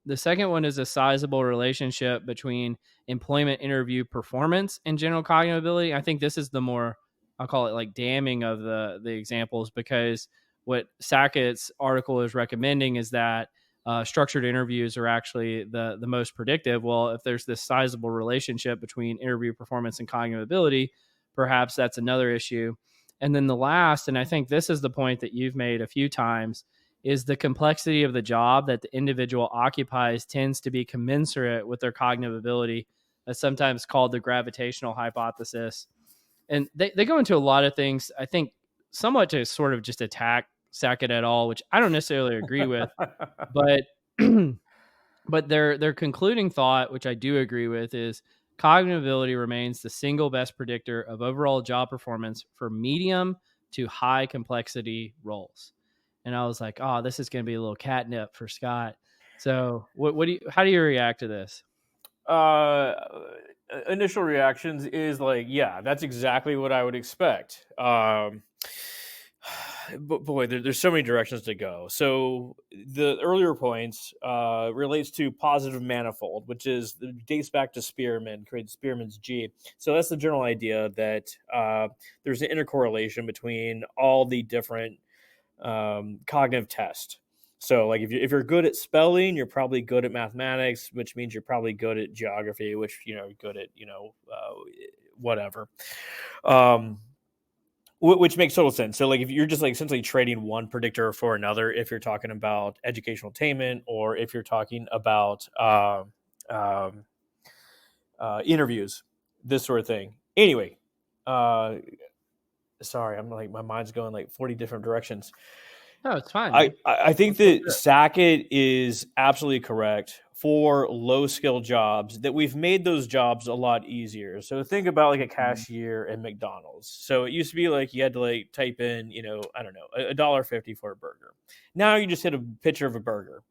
The second one is a sizable relationship between employment interview performance and general cognitive ability. I think this is the more, I'll call it like damning of the examples, because what Sackett's article is recommending is that structured interviews are actually the most predictive. Well, if there's this sizable relationship between interview performance and cognitive ability, perhaps that's another issue. And then the last, and I think this is the point that you've made a few times, is the complexity of the job that the individual occupies tends to be commensurate with their cognitive ability. That's sometimes called the gravitational hypothesis. And they go into a lot of things, I think, somewhat to sort of just attack Sackett et al., which I don't necessarily agree with. But their concluding thought, which I do agree with, is cognitive ability remains the single best predictor of overall job performance for medium to high complexity roles. And I was like, oh, this is going to be a little catnip for Scott. So how do you react to this? Initial reactions is like, yeah, that's exactly what I would expect. But boy, there's so many directions to go. So the earlier points relates to positive manifold, which dates back to Spearman, created Spearman's G. So that's the general idea that there's an intercorrelation between all the different cognitive tests. So, like if you're good at spelling, you're probably good at mathematics, which means you're probably good at geography, which good at whatever. Which makes total sense. So, like, if you're just like essentially trading one predictor for another, if you're talking about educational attainment, or if you're talking about interviews, this sort of thing. Anyway, sorry, I'm like my mind's going like 40 different directions. No, it's fine, man. I think that Sackett is absolutely correct for low skill jobs, that we've made those jobs a lot easier. So think about like a cashier at McDonald's. So it used to be like you had to like type in, I don't know, $1.50 for a burger. Now you just hit a picture of a burger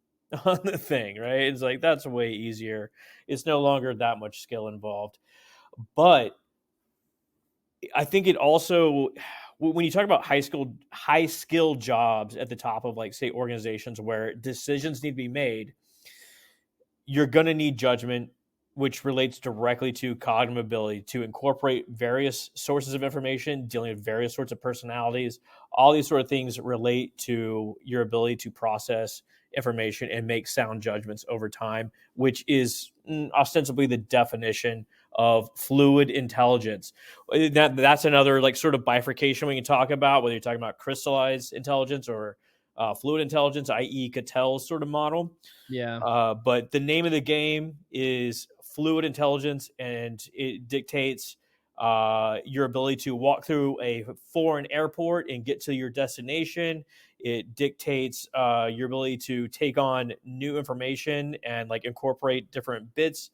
on the thing, right? It's like that's way easier. It's no longer that much skill involved. But I think it also, when you talk about high skill jobs at the top of like say organizations where decisions need to be made, you're going to need judgment, which relates directly to cognitive ability to incorporate various sources of information, dealing with various sorts of personalities. All these sort of things relate to your ability to process information and make sound judgments over time, which is ostensibly the definition of fluid intelligence. That's another like sort of bifurcation we can talk about, whether you're talking about crystallized intelligence or fluid intelligence, i.e. Cattell's sort of model. Yeah. But the name of the game is fluid intelligence, and it dictates your ability to walk through a foreign airport and get to your destination. It dictates your ability to take on new information and like incorporate different bits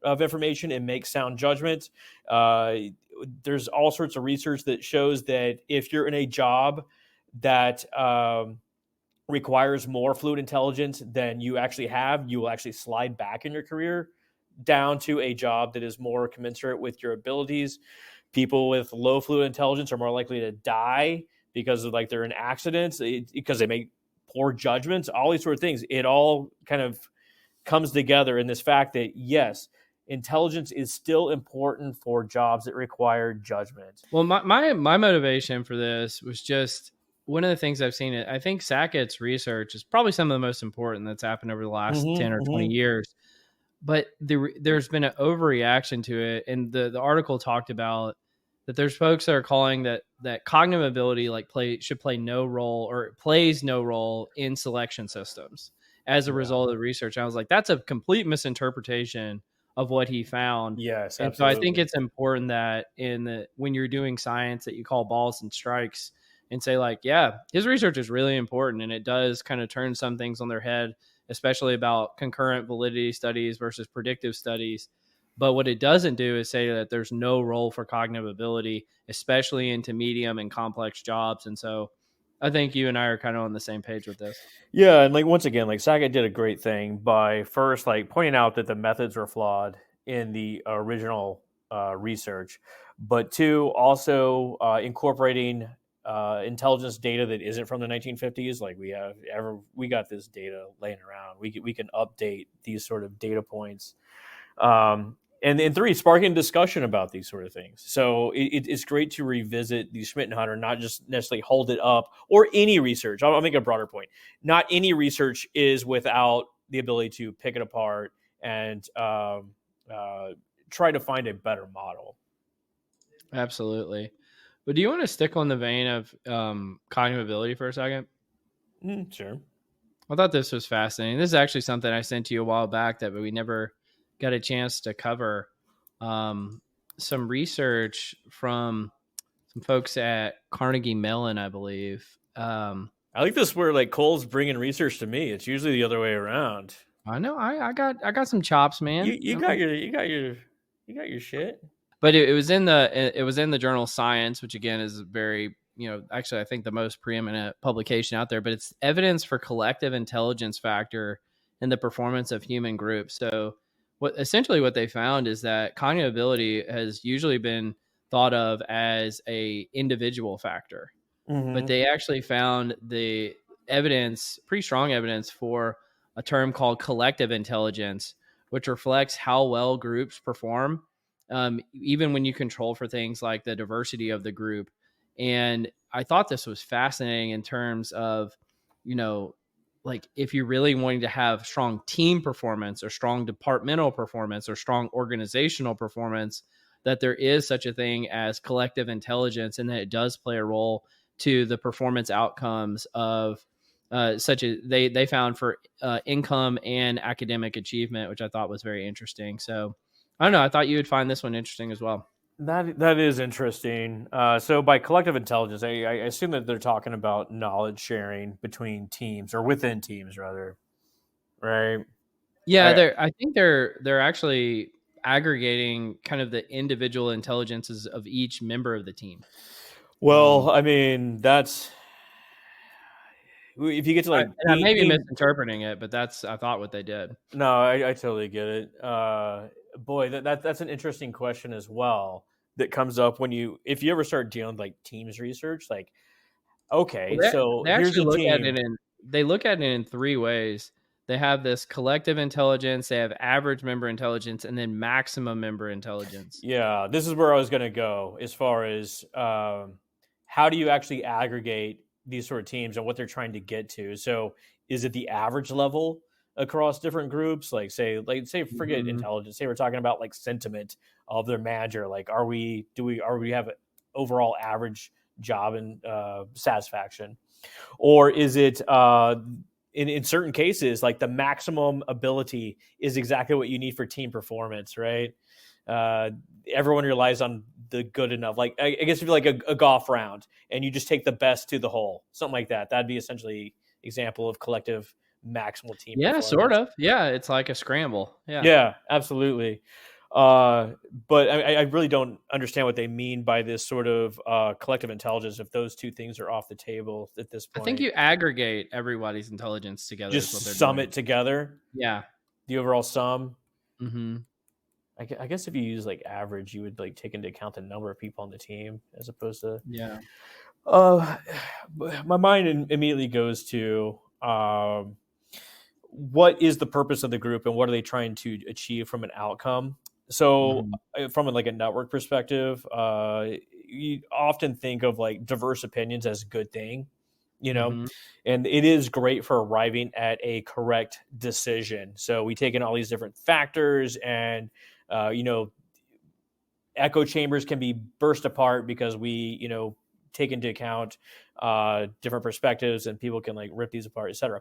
of information and make sound judgments. There's all sorts of research that shows that if you're in a job that requires more fluid intelligence than you actually have, you will actually slide back in your career down to a job that is more commensurate with your abilities. People with low fluid intelligence are more likely to die because of like they're in accidents, because they make poor judgments, all these sort of things. It all kind of comes together in this fact that yes, intelligence is still important for jobs that require judgment. Well, my motivation for this was just one of the things I've seen. I think Sackett's research is probably some of the most important that's happened over the last 10 or 20 years. But there's been an overreaction to it. And the article talked about that there's folks that are calling that cognitive ability should play no role, or it plays no role in selection systems as a result of the research. And I was like, that's a complete misinterpretation of what he found. Yes, and absolutely. So I think it's important that when you're doing science, that you call balls and strikes and say like, yeah, his research is really important, and it does kind of turn some things on their head, especially about concurrent validity studies versus predictive studies. But what it doesn't do is say that there's no role for cognitive ability, especially into medium and complex jobs. And so I think you and I are kind of on the same page with this. Yeah, and like once again, like Sackett did a great thing by first like pointing out that the methods were flawed in the original research, but two, also incorporating intelligence data that isn't from the 1950s. Like we got this data laying around. We can update these sort of data points. And three, sparking discussion about these sort of things. So it's great to revisit the Schmidt and Hunter, not just necessarily hold it up, or any research. I'll make a broader point. Not any research is without the ability to pick it apart and try to find a better model. Absolutely. But do you want to stick on the vein of cognitive ability for a second? Sure. I thought this was fascinating. This is actually something I sent to you a while back that we never got a chance to cover. Some research from some folks at Carnegie Mellon, I believe. I like this where like Cole's bringing research to me. It's usually the other way around. I know. I got some chops, man. You got your shit. But it was in the journal Science, which again is very, actually I think the most preeminent publication out there. But it's evidence for collective intelligence factor in the performance of human groups. So what they found is that cognitive ability has usually been thought of as a individual factor, but they actually found the evidence, pretty strong evidence, for a term called collective intelligence, which reflects how well groups perform, even when you control for things like the diversity of the group. And I thought this was fascinating in terms of, you know, like if you're really wanting to have strong team performance or strong departmental performance or strong organizational performance, that there is such a thing as collective intelligence, and that it does play a role to the performance outcomes of such as they found for income and academic achievement, which I thought was very interesting. So I don't know. I thought you would find this one interesting as well. That is interesting. So by collective intelligence, I assume that they're talking about knowledge sharing between teams or within teams, rather, right? Yeah, I think they're actually aggregating kind of the individual intelligences of each member of the team. Well, I mean, that's if you get to like I may be misinterpreting it, but that's I thought what they did. No, I totally get it. Boy, that's an interesting question as well that comes up when if you ever start dealing with like teams research, like okay, Well, so they here's actually a look at team. it in three ways. They have this collective intelligence, they have average member intelligence, and then maximum member intelligence. Yeah, this is where I was going to go as far as how do you actually aggregate these sort of teams and what they're trying to get to. So, is it the average level across different groups? Like, say, forget Mhm. intelligence. Say we're talking about like sentiment of their manager. Like, are we have an overall average job and satisfaction, or is it in certain cases like the maximum ability is exactly what you need for team performance, right? uh, Everyone relies on the good enough. Like I guess if you're like a golf round and you just take the best to the hole, something like that. That'd be essentially example of collective maximal team Yeah, sort performance. of. Yeah, it's like a scramble. Yeah. Yeah, absolutely. But I really don't understand what they mean by this sort of collective intelligence if those two things are off the table at this I think point. you aggregate everybody's intelligence together is what they're Just sum doing. it together, Yeah. the overall sum. Mm-hmm. I guess if you use like average, you would like take into account the number of people on the team as opposed to. Yeah. Uh, my mind immediately goes to what is the purpose of the group and what are they trying to achieve from an outcome. So, Mm-hmm. from like a network perspective, you often think of like diverse opinions as a good thing, you know, Mm-hmm. and it is great for arriving at a correct decision. So we take in all these different factors and you know, echo chambers can be burst apart because we, take into account different perspectives and people can like rip these apart, etc.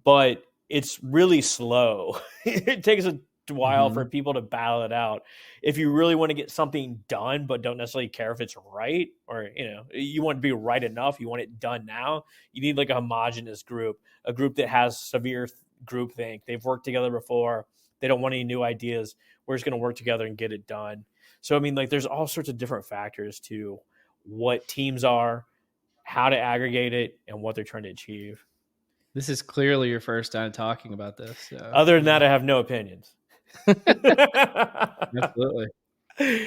But it's really slow. It takes a while Mm-hmm. for people to battle it out. If you really want to get something done, but don't necessarily care if it's right, or you want to be right enough, you want it done now. You need like a homogenous group, a group that has severe groupthink. They've worked together before. They don't want any new ideas. We're just going to work together and get it done. So I mean, like, there's all sorts of different factors to what teams are, how to aggregate it, and what they're trying to achieve. This is clearly your first time talking about this. So, Other than that, I have no opinions. Absolutely.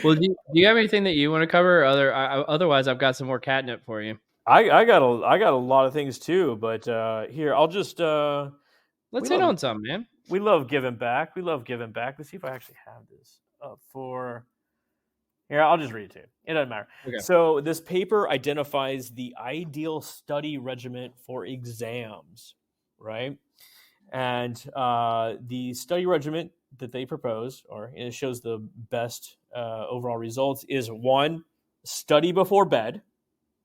Well, do you have anything that you want to cover? Otherwise, I've got some more catnip for you. I got a lot of things too, but here I'll just Let's hit on some, man. we love giving back. We love giving back. Let's see if I actually have this up for. Here, I'll just read it to you. It doesn't matter. Okay. So this paper identifies the ideal study regimen for exams, right? And the study regimen that they propose, or it shows the best overall results, is 1, study before bed.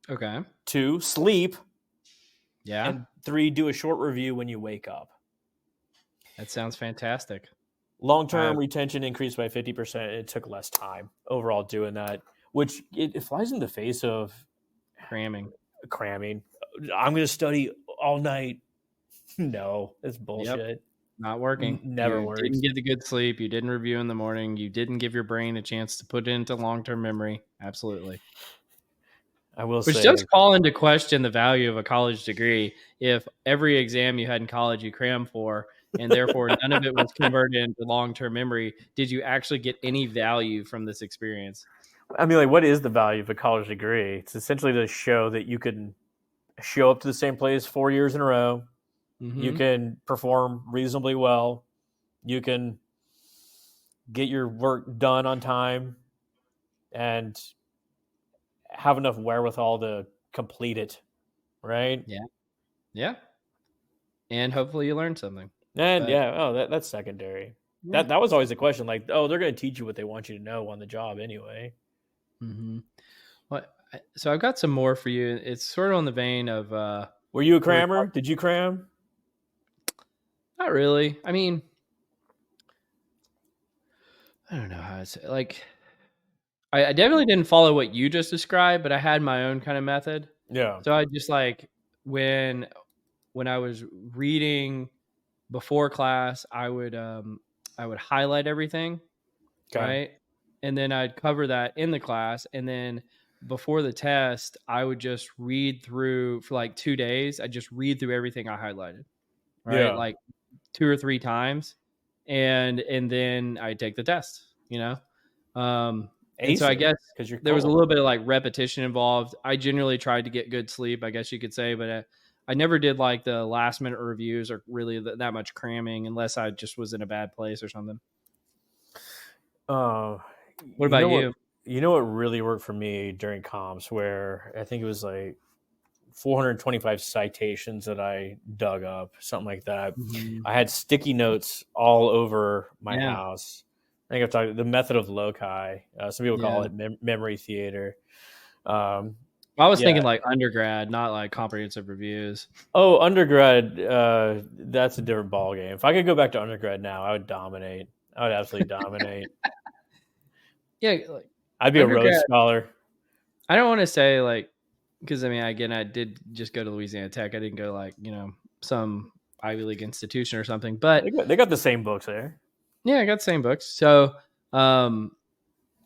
Okay. 2, sleep. Yeah. And 3, do a short review when you wake up. That sounds fantastic. Long-term retention increased by 50%. It took less time overall doing that, which it flies in the face of cramming. I'm going to study all night. No, it's bullshit. Yep. Not working. Never works. You didn't get the good sleep. You didn't review in the morning. You didn't give your brain a chance to put it into long-term memory. Absolutely. I will say. Which does call into question the value of a college degree if every exam you had in college you crammed for, and therefore none of it was converted into long-term memory, did you actually get any value from this experience? I mean, like, what is the value of a college degree? It's essentially to show that you can show up to the same place 4 years in a row. You can perform reasonably well. You can get your work done on time and have enough wherewithal to complete it, right? Yeah. And hopefully you learned something. And But that's secondary. yeah. That was always the question. Like, oh, they're going to teach you what they want you to know on the job anyway. So I've got some more for you. It's sort of on the vein of Were you a crammer? Did you cram? not really. I mean, I don't know how to say. Like, I definitely didn't follow what you just described, but I had my own kind of method. Yeah. So I just like when I was reading before class, I would highlight everything, Okay. right? And then I'd cover that in the class, and then before the test, I would just read through for like 2 days. I just read through everything I highlighted, right? Yeah. Like 2 or 3 times, and then I take the test. And so I guess there was a little bit of like repetition involved. I generally tried to get good sleep, I guess you could say, but I never did like the last minute reviews or really that much cramming unless I just was in a bad place or something. What about you? You know what really worked for me during comps, where I think it was like 425 citations that I dug up, something like that. I had sticky notes all over my house. I think I've talked the method of loci. Some people call it memory theater. I was thinking like undergrad, not like comprehensive reviews. Oh, undergrad, that's a different ballgame. If I could go back to undergrad now, I would dominate. I would absolutely dominate. Yeah, like I'd be a Rhodes Scholar. I don't want to say like, because I mean, again, I did just go to Louisiana Tech. I didn't go like some Ivy League institution or something, but they got the same books there. Yeah, I got the same books. So, it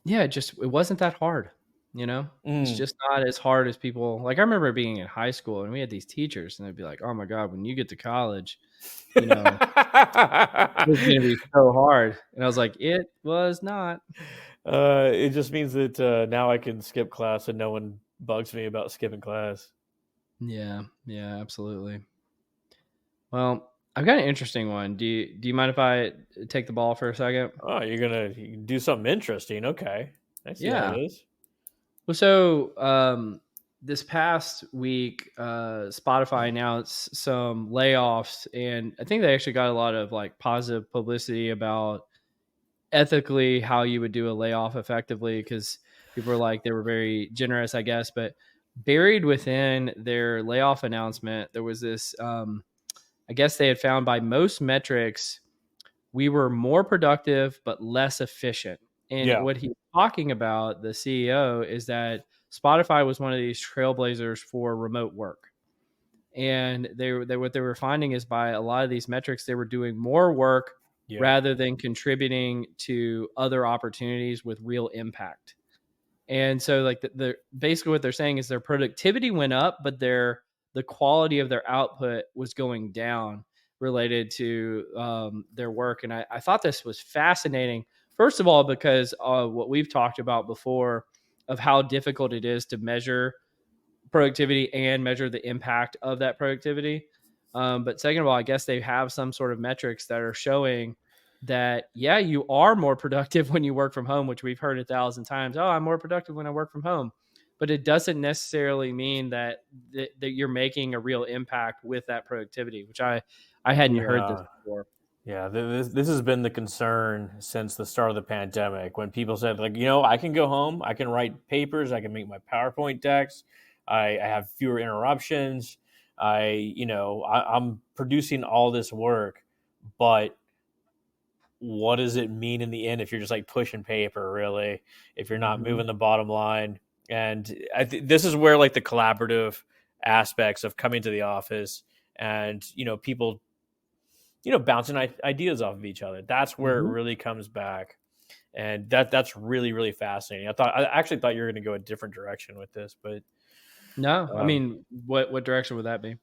wasn't that hard. It's just not as hard as people like. I remember being in high school and we had these teachers, and they'd be like, "Oh my god, when you get to college, it's going to be so hard." And I was like, "It was not." It just means that now I can skip class and no one bugs me about skipping class. Yeah, absolutely. Well, I've got an interesting one. Do you mind if I take the ball for a second? Oh, you're gonna do something interesting. Okay, I see how it is. Well, so this past week, Spotify announced some layoffs, and I think they actually got a lot of like positive publicity about ethically how you would do a layoff effectively, because people were like, they were very generous, I guess. But buried within their layoff announcement, there was this. I guess they had found by most metrics, we were more productive but less efficient. And what he's talking about, the CEO, is that Spotify was one of these trailblazers for remote work. And what they were finding is by a lot of these metrics, they were doing more work rather than contributing to other opportunities with real impact. And so like the basically what they're saying is their productivity went up, but the quality of their output was going down related to their work. And I thought this was fascinating. First of all, because what we've talked about before of how difficult it is to measure productivity and measure the impact of that productivity. But second of all, I guess they have some sort of metrics that are showing that, you are more productive when you work from home, which we've heard 1,000 times. Oh, I'm more productive when I work from home. But it doesn't necessarily mean that you're making a real impact with that productivity, which I hadn't heard this before. Yeah, this has been the concern since the start of the pandemic, when people said, like, I can go home, I can write papers, I can make my PowerPoint decks, I have fewer interruptions, I'm producing all this work, but what does it mean in the end if you're just like pushing paper, really, if you're not moving the bottom line? And this is where like the collaborative aspects of coming to the office and, people, bouncing ideas off of each other. That's where it really comes back. And that's really, really fascinating. I actually thought you were going to go a different direction with this, but no, I mean, what direction would that be?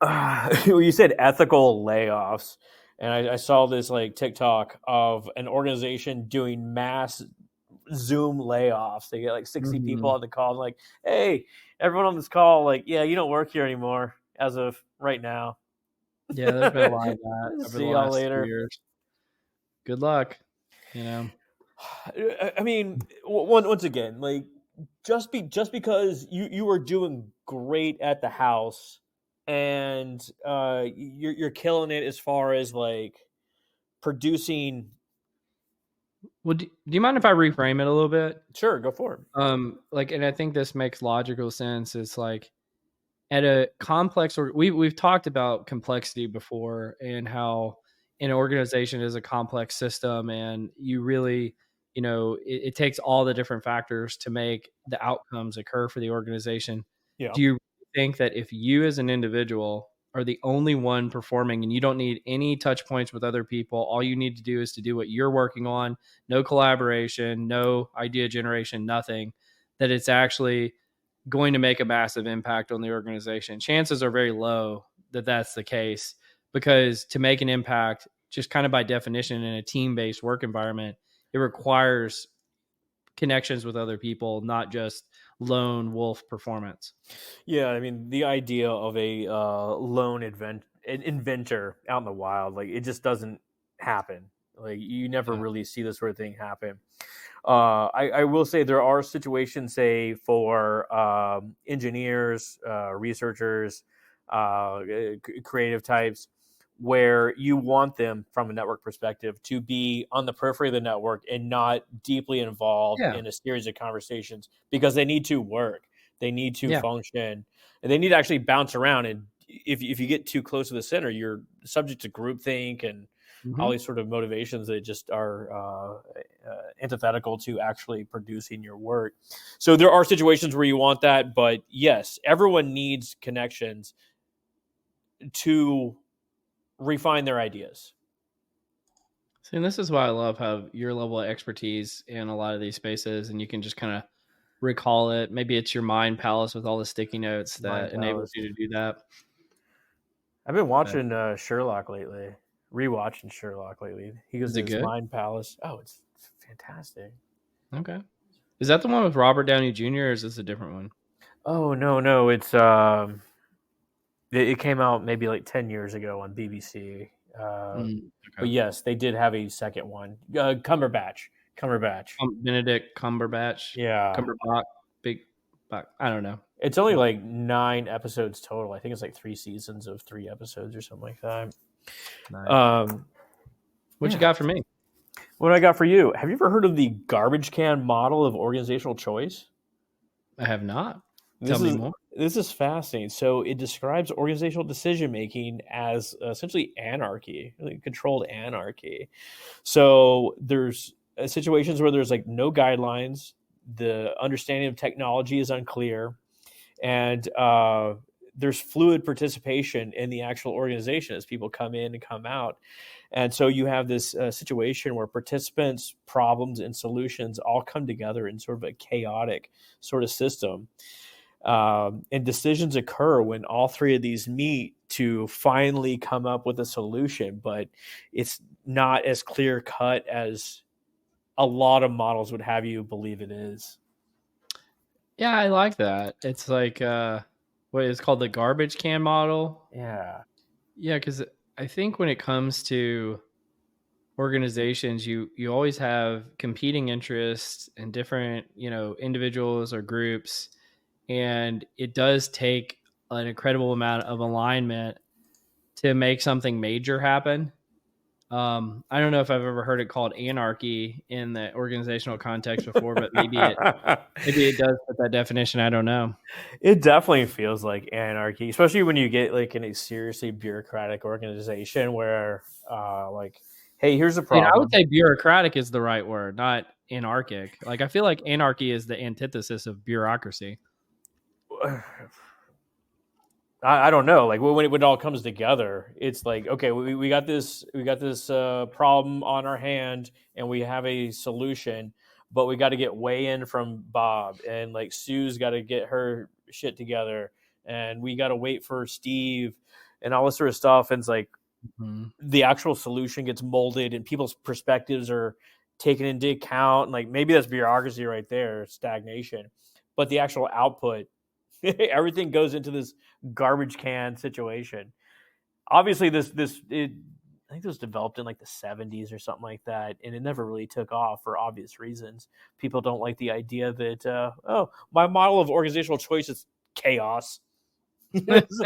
Well, you said ethical layoffs. And I saw this like TikTok of an organization doing mass Zoom layoffs. They get like 60 people on the call, like, hey, everyone on this call, like, yeah, you don't work here anymore as of right now. Yeah, there's been a lot of that over See the y'all last 2 later. years. Good luck. You know, I mean, once again, like just because you are doing great at the house and you're killing it as far as like producing. well, do you mind if I reframe it a little bit? Sure, go for it. Like, and I think this makes logical sense. It's like at a complex, or we've talked about complexity before, and how an organization is a complex system, and you really, it takes all the different factors to make the outcomes occur for the organization. Yeah. Do you think that if you as an individual are the only one performing and you don't need any touch points with other people, all you need to do is to do what you're working on, no collaboration, no idea generation, nothing, that it's actually going to make a massive impact on the organization? Chances are very low that that's the case, because to make an impact, just kind of by definition, in a team-based work environment, it requires connections with other people, not just lone wolf performance. Yeah, I mean, the idea of a lone inventor out in the wild, like it just doesn't happen. Like you never really see this sort of thing happen. I will say there are situations, say for engineers, researchers, creative types, where you want them from a network perspective to be on the periphery of the network and not deeply involved Yeah. in a series of conversations, because they need to work, they need to Yeah. function, and they need to actually bounce around. And if you get too close to the center, you're subject to groupthink and all these sort of motivations that just are antithetical to actually producing your work. So there are situations where you want that, but yes, everyone needs connections to refine their ideas. See, and this is why I love how your level of expertise in a lot of these spaces, and you can just kind of recall it. Maybe it's your mind palace with all the sticky notes that enables you to do that. I've been watching Sherlock lately, rewatching Sherlock lately. He goes Is to it his good? mind palace. Oh, it's fantastic. Okay. Is that the one with Robert Downey Jr., or is this a different one? Oh no, it's it came out maybe like 10 years ago on BBC. Okay. But yes, they did have a second one. Cumberbatch. Benedict Cumberbatch. Yeah. Cumberbatch. Big. I don't know. It's only like 9 episodes total. I think it's like 3 seasons of 3 episodes or something like that. Nice. What you got for me? What I got for you? Have you ever heard of the garbage can model of organizational choice? I have not. Tell me more. This is fascinating. So it describes organizational decision making as essentially anarchy, really controlled anarchy. So there's situations where there's like no guidelines, the understanding of technology is unclear, and there's fluid participation in the actual organization as people come in and come out. And so you have this situation where participants, problems, and solutions all come together in sort of a chaotic sort of system. And decisions occur when all 3 of these meet to finally come up with a solution, but it's not as clear cut as a lot of models would have you believe it is. Yeah, I like that. It's like what is called the garbage can model. Yeah. Yeah, because I think when it comes to organizations, you always have competing interests and different, individuals or groups, and it does take an incredible amount of alignment to make something major happen. I don't know if I've ever heard it called anarchy in the organizational context before, but maybe it does fit that definition. I don't know. It definitely feels like anarchy, especially when you get like in a seriously bureaucratic organization where like, hey, here's a problem. I would say bureaucratic is the right word, not anarchic. Like, I feel like anarchy is the antithesis of bureaucracy. I don't know. Like when it all comes together, it's like, okay, we got this problem on our hand, and we have a solution, but we got to get weigh in from Bob, and like Sue's got to get her shit together, and we got to wait for Steve, and all this sort of stuff. And it's like, the actual solution gets molded and people's perspectives are taken into account. And like maybe that's bureaucracy right there, stagnation. But the actual output, everything goes into this garbage can situation. Obviously, I think it was developed in like the 70s or something like that, and it never really took off for obvious reasons. People don't like the idea that my model of organizational choice is chaos. That's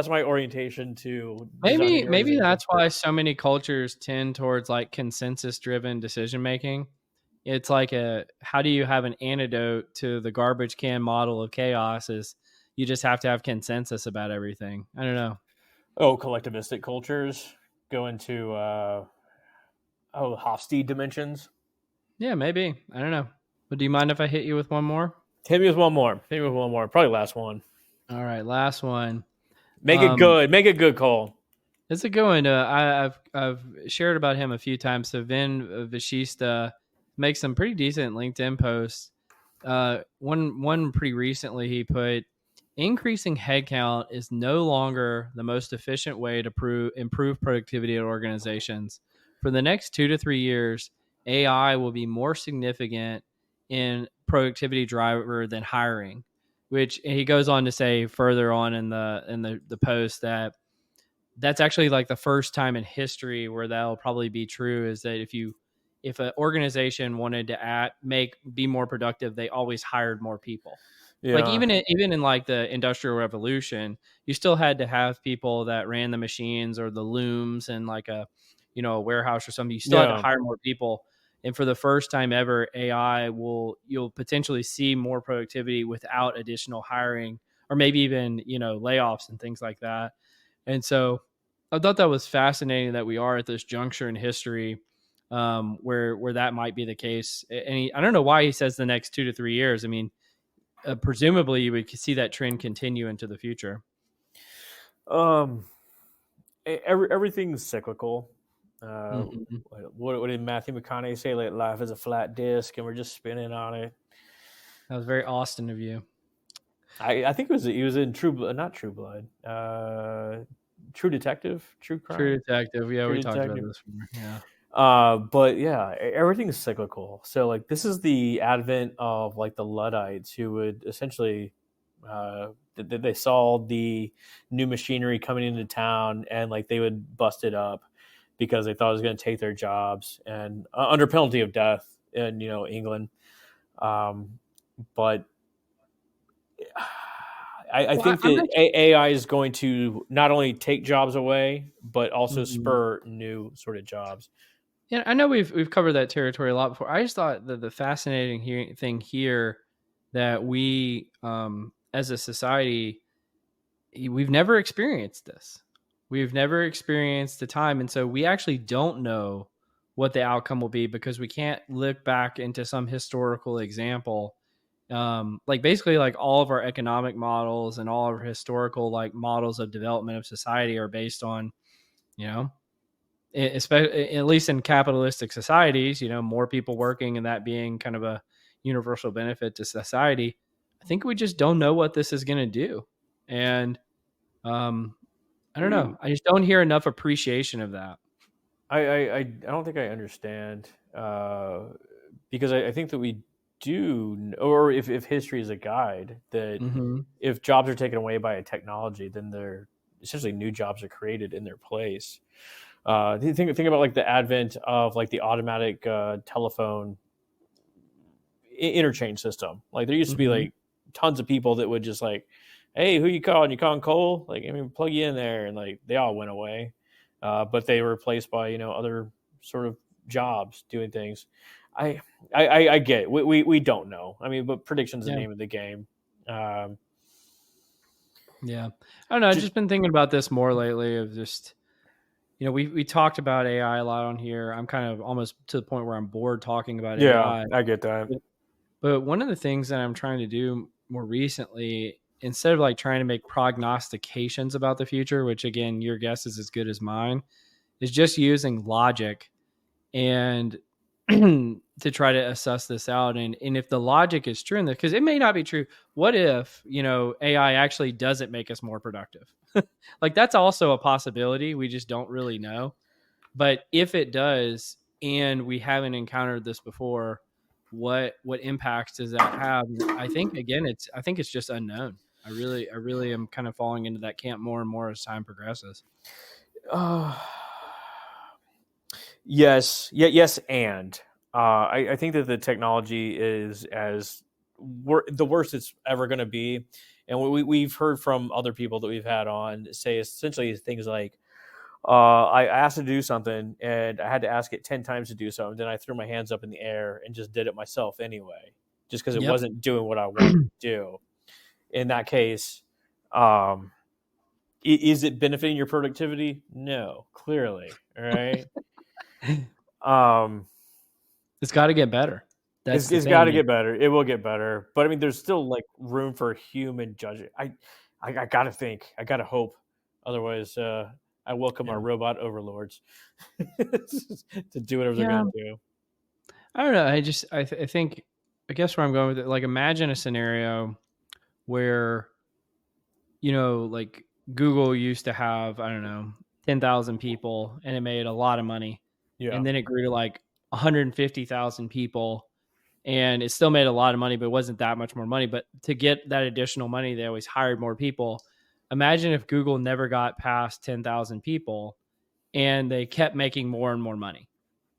my orientation to maybe that's why so many cultures tend towards like consensus driven decision making. It's like how do you have an antidote to the garbage can model of chaos? Is you just have to have consensus about everything. I don't know. Collectivistic cultures go into Hofstede dimensions. Yeah, maybe. I don't know. But do you mind if I hit you with one more? Hit me with one more. Probably last one. All right, last one. Make it good. Make it good, Cole. It's a good one. I've shared about him a few times. So Vin Vishista makes some pretty decent LinkedIn posts. One pretty recently he put, increasing headcount is no longer the most efficient way to improve productivity at organizations. For the next 2 to 3 years, AI will be more significant in productivity driver than hiring, which he goes on to say further on in the post that that's actually like the first time in history where that'll probably be true, is that if an organization wanted to be more productive, they always hired more people. Yeah. Like even in like the Industrial Revolution, you still had to have people that ran the machines or the looms and like a warehouse or something. You still had to hire more people. And for the first time ever, you'll potentially see more productivity without additional hiring, or maybe even, layoffs and things like that. And so I thought that was fascinating that we are at this juncture in history where that might be the case. And I don't know why he says the next 2 to 3 years. I mean, presumably you would see that trend continue into the future. Everything's cyclical. What did Matthew McConaughey say? Like, life is a flat disc and we're just spinning on it. That was very Austin of you. I think he was in True Blood. True Detective. True Detective. Yeah, we talked about this before. Yeah. But yeah, everything is cyclical. So like this is the advent of like the Luddites who would essentially they saw the new machinery coming into town and like they would bust it up because they thought it was going to take their jobs and under penalty of death in England. But I think that AI is going to not only take jobs away, but also spur new sort of jobs. Yeah, I know we've covered that territory a lot before. I just thought that the fascinating thing here that we, as a society, we've never experienced this. We've never experienced the time, and so we actually don't know what the outcome will be because we can't look back into some historical example. Like basically, like all of our economic models and all of our historical like models of development of society are based on, especially at least in capitalistic societies, more people working and that being kind of a universal benefit to society. I think we just don't know what this is going to do. And I don't know. I just don't hear enough appreciation of that. I don't think I understand because I think that we do, or if history is a guide, that if jobs are taken away by a technology, then they're essentially new jobs are created in their place. Think about like the advent of like the automatic telephone interchange system. Like there used to be like tons of people that would just like, hey, who you calling? You calling Cole? Like, I mean, plug you in there, and like they all went away, but they were replaced by other sort of jobs doing things. I get it. We don't know. I mean, but prediction's the name of the game. Yeah, I don't know. I've just been thinking about this more lately. Of just we talked about AI a lot on here. I'm kind of almost to the point where I'm bored talking about AI. Yeah, I get that. But one of the things that I'm trying to do more recently, instead of like trying to make prognostications about the future, which again, your guess is as good as mine, is just using logic and to try to assess this out. And if the logic is true in this, because it may not be true. What if, AI actually doesn't make us more productive? Like that's also a possibility. We just don't really know. But if it does, and we haven't encountered this before, what impacts does that have? I think again, it's just unknown. I really am kind of falling into that camp more and more as time progresses. Yes, and I think that the technology is the worst it's ever going to be, and we've heard from other people that we've had on say essentially things like, I asked to do something and I had to ask it 10 times to do something. Then I threw my hands up in the air and just did it myself anyway, just because it wasn't doing what I wanted to do. In that case, is it benefiting your productivity? No, clearly. All right. It's got to get better. It's got to get better. It will get better. But I mean, there's still like room for human judging. I got to think. I got to hope. Otherwise, I welcome our robot overlords to do whatever they're going to do. I don't know. I think, I guess where I'm going with it, like imagine a scenario where, like Google used to have, I don't know, 10,000 people and it made a lot of money. Yeah. And then it grew to like 150,000 people and it still made a lot of money, but it wasn't that much more money. But to get that additional money, they always hired more people. Imagine if Google never got past 10,000 people and they kept making more and more money,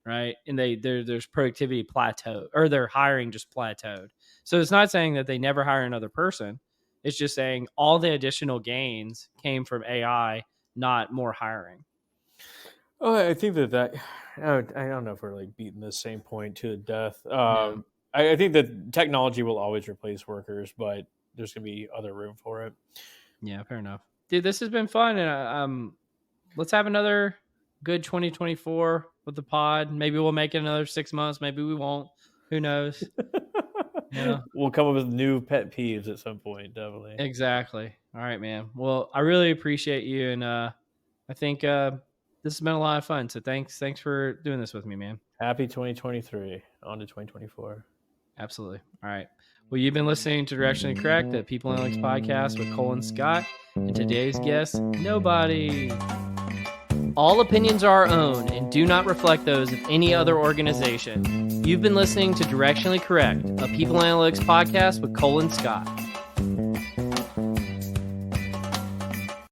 right? And there's productivity plateaued, or their hiring just plateaued. So it's not saying that they never hire another person. It's just saying all the additional gains came from AI, not more hiring. Oh, I think that I don't know if we're like beating the same point to the death. I think that technology will always replace workers, but there's going to be other room for it. Yeah, fair enough. Dude, this has been fun. And let's have another good 2024 with the pod. Maybe we'll make it another 6 months. Maybe we won't. Who knows? Yeah. We'll come up with new pet peeves at some point, definitely. Exactly. All right, man. Well, I really appreciate you. And I think this has been a lot of fun. So thanks for doing this with me, man. Happy 2023. On to 2024. Absolutely. All right. Well, you've been listening to Directionally Correct, the People Analytics podcast with Cole and Scott. And today's guest, nobody. All opinions are our own and do not reflect those of any other organization. You've been listening to Directionally Correct, a People Analytics podcast with Cole and Scott.